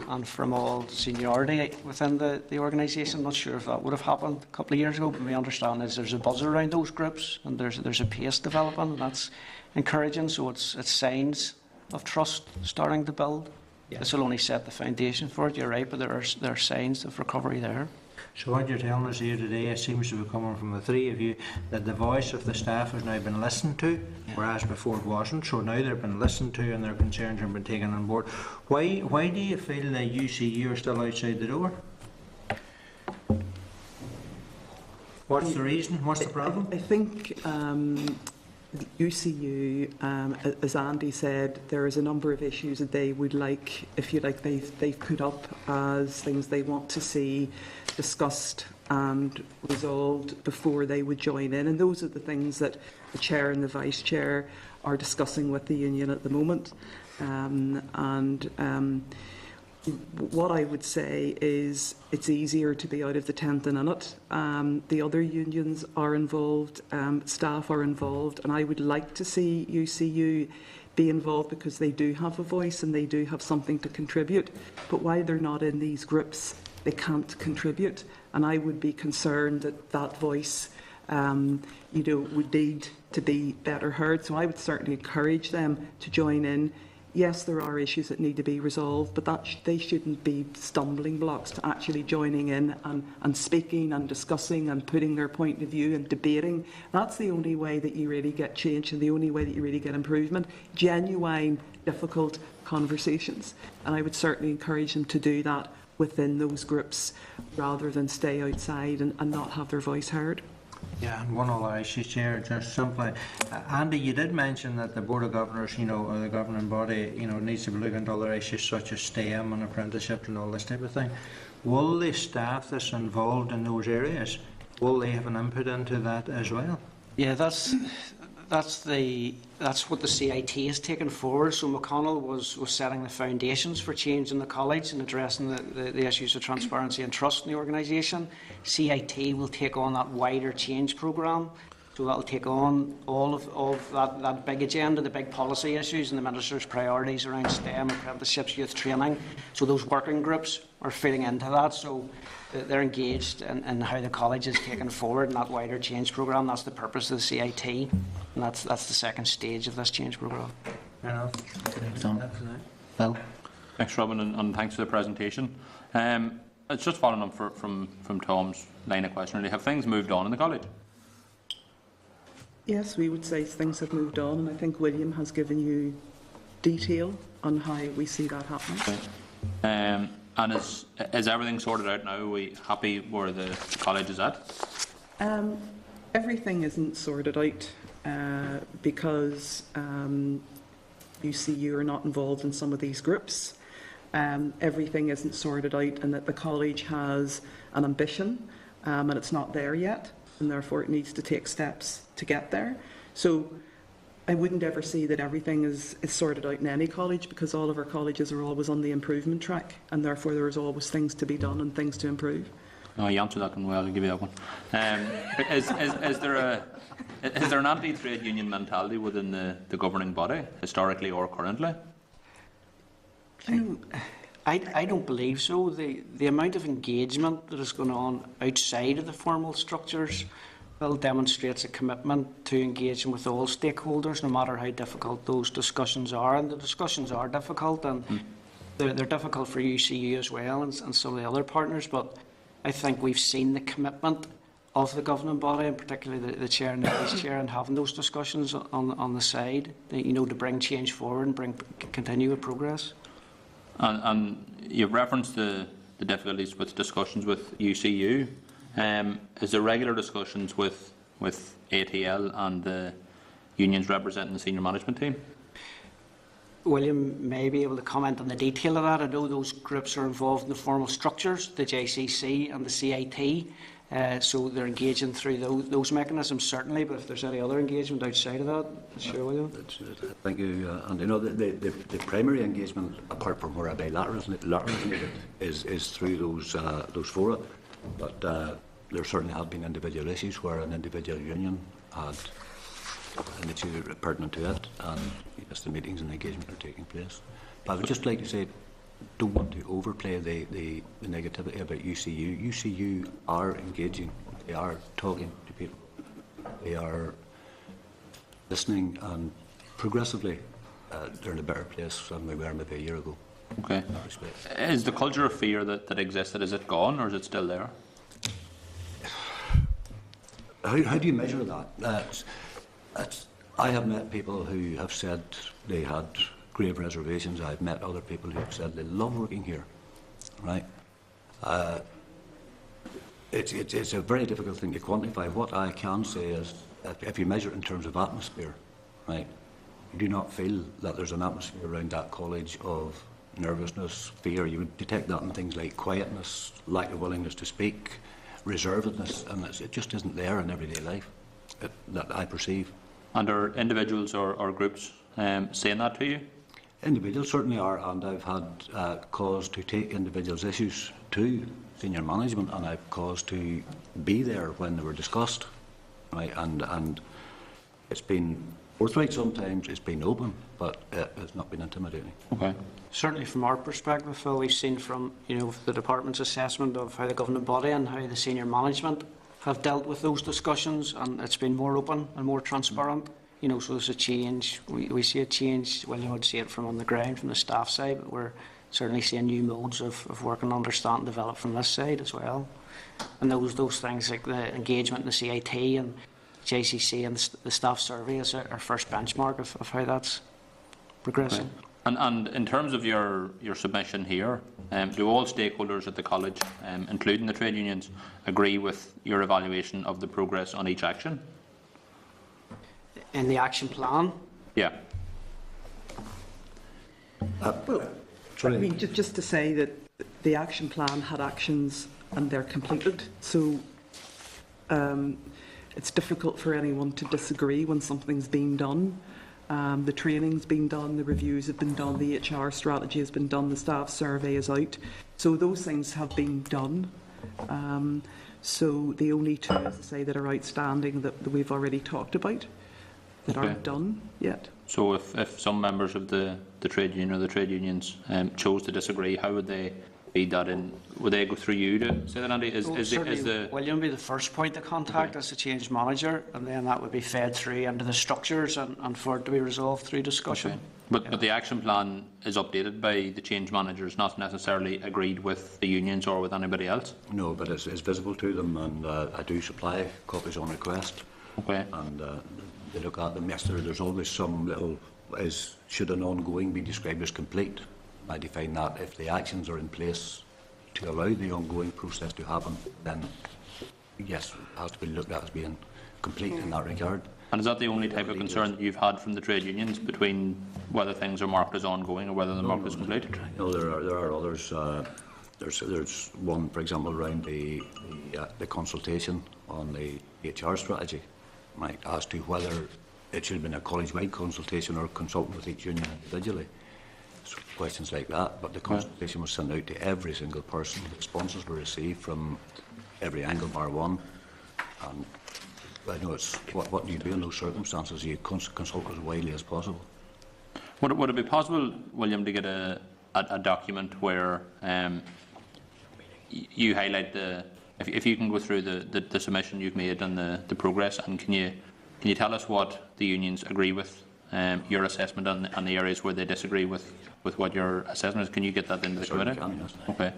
[SPEAKER 14] and from all seniority within the organisation. I'm not sure if that would have happened a couple of years ago, but my understanding is there's a buzz around those groups, and there's a pace developing, and that's encouraging. So it's signs of trust starting to build. Yeah. This will only set the foundation for it, you're right, but there are signs of recovery there.
[SPEAKER 4] So what you're telling us here today, it seems to be coming from the three of you, that the voice of the staff has now been listened to, whereas before it wasn't. So now they've been listened to and their concerns have been taken on board. Why do you feel that UCU are still outside the door? What's the reason? What's the problem?
[SPEAKER 13] I think UCU, as Andy said, there is a number of issues that they would like, if you like, they've put up as things they want to see discussed and resolved before they would join in. And those are the things that the Chair and the Vice Chair are discussing with the union at the moment. What I would say is it's easier to be out of the tent than in it. The other unions are involved, staff are involved, and I would like to see UCU be involved because they do have a voice and they do have something to contribute. But while they're not in these groups, they can't contribute. And I would be concerned that that voice would need to be better heard. So I would certainly encourage them to join in. Yes, there are issues that need to be resolved, but they shouldn't be stumbling blocks to actually joining in and speaking and discussing and putting their point of view and debating. That's the only way that you really get change and the only way that you really get improvement. Genuine, difficult conversations. And I would certainly encourage them to do that within those groups rather than stay outside and not have their voice heard.
[SPEAKER 4] Yeah, and one other issue, Chair, just simply, Andy, you did mention that the Board of Governors, or the governing body, needs to be looking at other issues such as STEM and apprenticeship and all this type of thing. Will the staff that's involved in those areas, will they have an input into that as well?
[SPEAKER 14] Yeah, that's what the CIT has taken forward. So McConnell was setting the foundations for change in the college and addressing the issues of transparency and trust in the organisation. CIT will take on that wider change programme. So that will take on all of that big agenda, the big policy issues and the Minister's priorities around STEM, apprenticeships, youth training. So those working groups are feeding into that. So they're engaged in how the college is taken forward in that wider change programme. That's the purpose of the CIT, and that's the second stage of this change programme.
[SPEAKER 2] Bill?
[SPEAKER 7] Thanks, Robin, and thanks for the presentation. It's just following up from Tom's line of question. Really, have things moved on in the college?
[SPEAKER 13] Yes, we would say things have moved on, and I think William has given you detail on how we see that happening.
[SPEAKER 7] Okay. And is everything sorted out now? Are we happy where the college is at?
[SPEAKER 13] Everything isn't sorted out because UCU are not involved in some of these groups. Everything isn't sorted out, and that the college has an ambition and it's not there yet, and therefore it needs to take steps to get there. So I wouldn't ever say that everything is sorted out in any college, because all of our colleges are always on the improvement track, and therefore there is always things to be done and things to improve.
[SPEAKER 7] Oh, you answered that one well. I'll give you that one. Is there an anti-trade union mentality within the governing body, historically or currently?
[SPEAKER 14] I don't believe so. The amount of engagement that is going on outside of the formal structures demonstrates a commitment to engaging with all stakeholders, no matter how difficult those discussions are. And the discussions are difficult, and they're difficult for UCU as well and some of the other partners. But I think we've seen the commitment of the governing body, and particularly the chair and the vice chair, and having those discussions on the side, to bring change forward and continue with progress.
[SPEAKER 7] And you've referenced the difficulties with discussions with UCU. Is there regular discussions with ATL and the unions representing the senior management team?
[SPEAKER 14] William may be able to comment on the detail of that. I know those groups are involved in the formal structures, the JCC and the CIT, so they're engaging through those mechanisms, certainly, but if there's any other engagement outside of that, sure, William.
[SPEAKER 15] Thank you, and the primary engagement, apart from where a bilateral is needed, is through those fora. But there certainly have been individual issues where an individual union had an issue pertinent to it, and yes, the meetings and engagement are taking place. But I would just like to say, don't want to overplay the negativity about UCU. UCU are engaging, they are talking to people, they are listening, and progressively they're in a better place than we were maybe a year ago.
[SPEAKER 7] Okay. Is the culture of fear that existed, is it gone, or is it still there?
[SPEAKER 15] How do you measure that? I have met people who have said they had grave reservations. I've met other people who have said they love working here. Right? It's a very difficult thing to quantify. What I can say is, if you measure it in terms of atmosphere, right, you do not feel that there's an atmosphere around that college of nervousness, fear. You would detect that in things like quietness, lack of willingness to speak, reservedness, and it just isn't there in everyday life that I perceive.
[SPEAKER 7] And are individuals or groups saying that to you?
[SPEAKER 15] Individuals certainly are, and I've had cause to take individuals' issues to senior management, and I've cause to be there when they were discussed, right? And it's been forthright sometimes, it's been open, but it's not been intimidating.
[SPEAKER 7] Okay.
[SPEAKER 14] Certainly from our perspective, Phil, we've seen from the department's assessment of how the governing body and how the senior management have dealt with those discussions, and it's been more open and more transparent. So there's a change. We see a change. Well, you would see it from on the ground, from the staff side, but we're certainly seeing new modes of work and understand and develop from this side as well. And those things like the engagement in the CIT and JCC and the staff survey is our first benchmark of how that's progressing.
[SPEAKER 7] Okay. And in terms of your submission here, do all stakeholders at the college, including the trade unions, agree with your evaluation of the progress on each action?
[SPEAKER 14] In the action plan?
[SPEAKER 7] Yeah.
[SPEAKER 13] Well, I mean, just to say that the action plan had actions and they're completed, so it's difficult for anyone to disagree when something's been done. The training's been done, the reviews have been done, the HR strategy has been done, the staff survey is out. So those things have been done. So the only two, as I say, that are outstanding that we've already talked about, that aren't done yet.
[SPEAKER 7] So if some members of the trade union or the trade unions chose to disagree, how would they feed that in? Would they go through you to say that, Andy?
[SPEAKER 14] William would be the first point of contact as the change manager, and then that would be fed through into the structures and for it to be resolved through discussion.
[SPEAKER 7] Okay. But the action plan is updated by the change managers, not necessarily agreed with the unions or with anybody else?
[SPEAKER 15] No, but it's visible to them, and I do supply copies on request.
[SPEAKER 7] Okay.
[SPEAKER 15] And they look at them. Yes, there's always some little, should an ongoing be described as complete? I define that if the actions are in place to allow the ongoing process to happen, then yes, it has to be looked at as being complete in that regard.
[SPEAKER 7] And is that the only type of concern that you've had from the trade unions between whether things are marked as ongoing or whether they're marked as complete?
[SPEAKER 15] No, there are others. There's one, for example, around the consultation on the HR strategy, right, as to whether it should have been a college-wide consultation or consulting with each union individually. So questions like that, but the consultation was sent out to every single person. Responses were received from every angle bar one, and I know it's what you do in those circumstances. You consult as widely as possible.
[SPEAKER 7] Would it be possible, William, to get a document where you highlight if you can go through the submission you've made and the progress, and can you tell us what the unions agree with your assessment and the areas where they disagree with what your assessment is? Can you get that into the committee? Okay.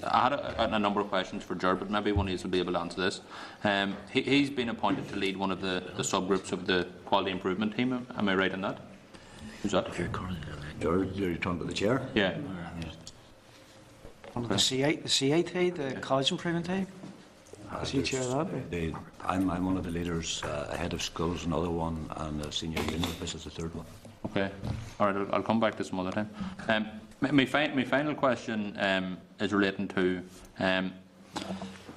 [SPEAKER 7] I had a number of questions for Ger, but maybe one of you will be able to answer this. He's been appointed to lead one of the subgroups of the quality improvement team. Am I right in that? Who's that?
[SPEAKER 15] You're talking about the chair?
[SPEAKER 7] Yeah.
[SPEAKER 14] The CIT, the college improvement team? Does he chair that?
[SPEAKER 15] I'm one of the leaders, head of schools, another one, and a senior union. This is the third one.
[SPEAKER 7] Okay. All right. I'll come back to some other time. My final question is relating to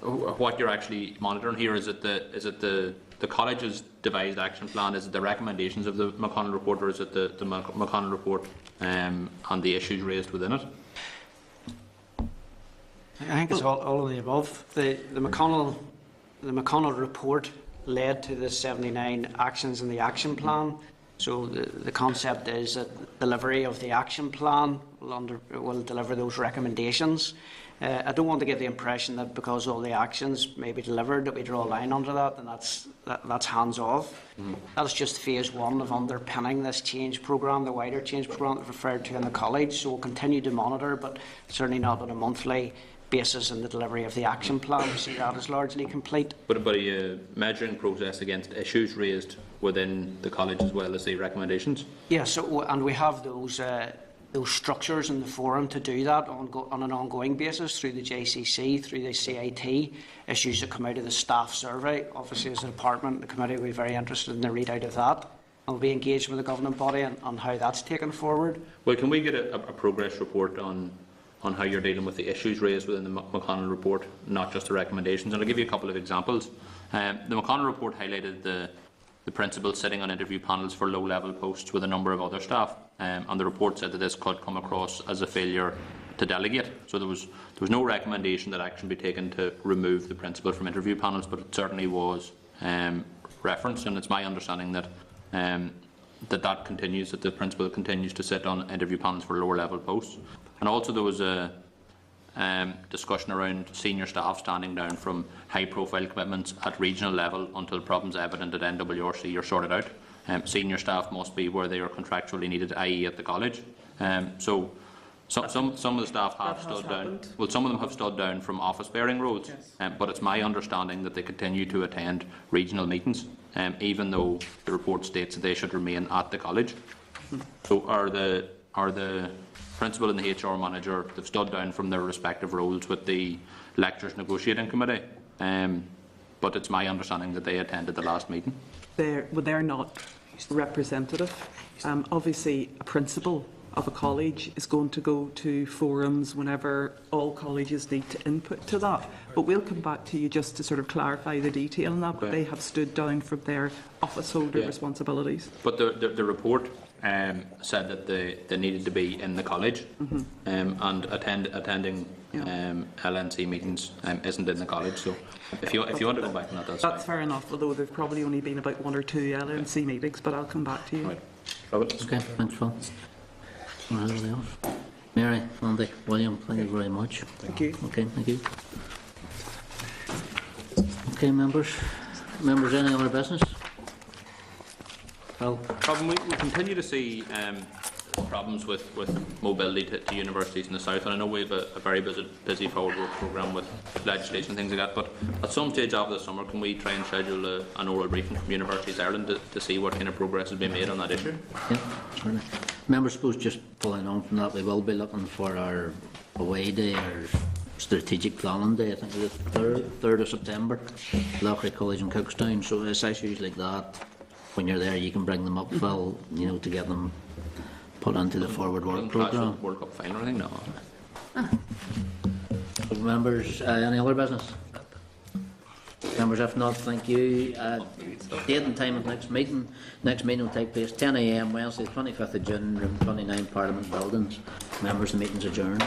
[SPEAKER 7] what you're actually monitoring here. Is it the college's devised action plan? Is it the recommendations of the McConnell report, or is it the McConnell report and the issues raised within it?
[SPEAKER 14] I think it's all of the above. The McConnell report led to the 79 actions in the action plan. So the concept is that delivery of the action plan will deliver those recommendations. I don't want to give the impression that because all the actions may be delivered that we draw a line under that, and that's hands off. That is just phase one of underpinning this change programme, the wider change programme that's referred to in the college. So we'll continue to monitor, but certainly not on a monthly basis in the delivery of the action plan. We see that as largely complete.
[SPEAKER 7] But about a measuring process against issues raised within the college as well as the recommendations?
[SPEAKER 14] Yes, and we have those those structures in the forum to do that on an ongoing basis through the JCC, through the CIT, issues that come out of the staff survey. Obviously, as a department, the committee will be very interested in the readout of that. We'll be engaged with the governing body on how that's taken forward.
[SPEAKER 7] Well, can we get a progress report on how you're dealing with the issues raised within the McConnell report, not just the recommendations? And I'll give you a couple of examples. The McConnell report highlighted the principal sitting on interview panels for low-level posts with a number of other staff, and the report said that this could come across as a failure to delegate. So there was no recommendation that action be taken to remove the principal from interview panels, but it certainly was referenced, and it's my understanding that that continues, that the principal continues to sit on interview panels for lower-level posts. And also there was a discussion around senior staff standing down from high-profile commitments at regional level until problems evident at NWRC are sorted out. Senior staff must be where they are contractually needed, i.e. at the college. So some of the staff have stood down. Well, some of them have stood down from office-bearing roles, but it's my understanding that they continue to attend regional meetings, even though the report states that they should remain at the college. So are the principal and the HR manager, they've stood down from their respective roles with the lectures negotiating committee, but it's my understanding that they attended the last meeting.
[SPEAKER 13] They're not representative. Obviously, a principal of a college is going to go to forums whenever all colleges need to input to that. But we'll come back to you just to sort of clarify the detail on that. But they have stood down from their office holder responsibilities.
[SPEAKER 7] But the report said that they needed to be in the college, and attending LNC meetings isn't in the college. So if you want to go back on that, that's
[SPEAKER 13] fair enough. Although there've probably only been about 1 or 2 LNC meetings, but I'll come back to you.
[SPEAKER 7] Right. Robert?
[SPEAKER 2] Okay, thanks, Phil. Anybody else? Mary, Andy, William, thank you very much.
[SPEAKER 13] Thank you.
[SPEAKER 2] Okay, thank you. Okay, members, any other business? Well,
[SPEAKER 7] we continue to see problems with mobility to universities in the south, and I know we have a very busy forward work programme with legislation and things like that, but at some stage after the summer, can we try and schedule an oral briefing from Universities Ireland to see what kind of progress has been made on that issue?
[SPEAKER 2] Yeah, certainly. Members, suppose just following on from that, we will be looking for our away day, our strategic planning day, I think it's the 3rd of September, Loughry College in Cookstown, so it's issues like that. When you're there, you can bring them up, Phil, to get them put into the forward work programme.
[SPEAKER 7] World Cup final or anything? No.
[SPEAKER 2] Members, any other business? Members, if not, thank you. Date and time of next meeting. Next meeting will take place 10 a.m. Wednesday, 25th of June, room 29, Parliament Buildings. Members, the meeting's adjourned.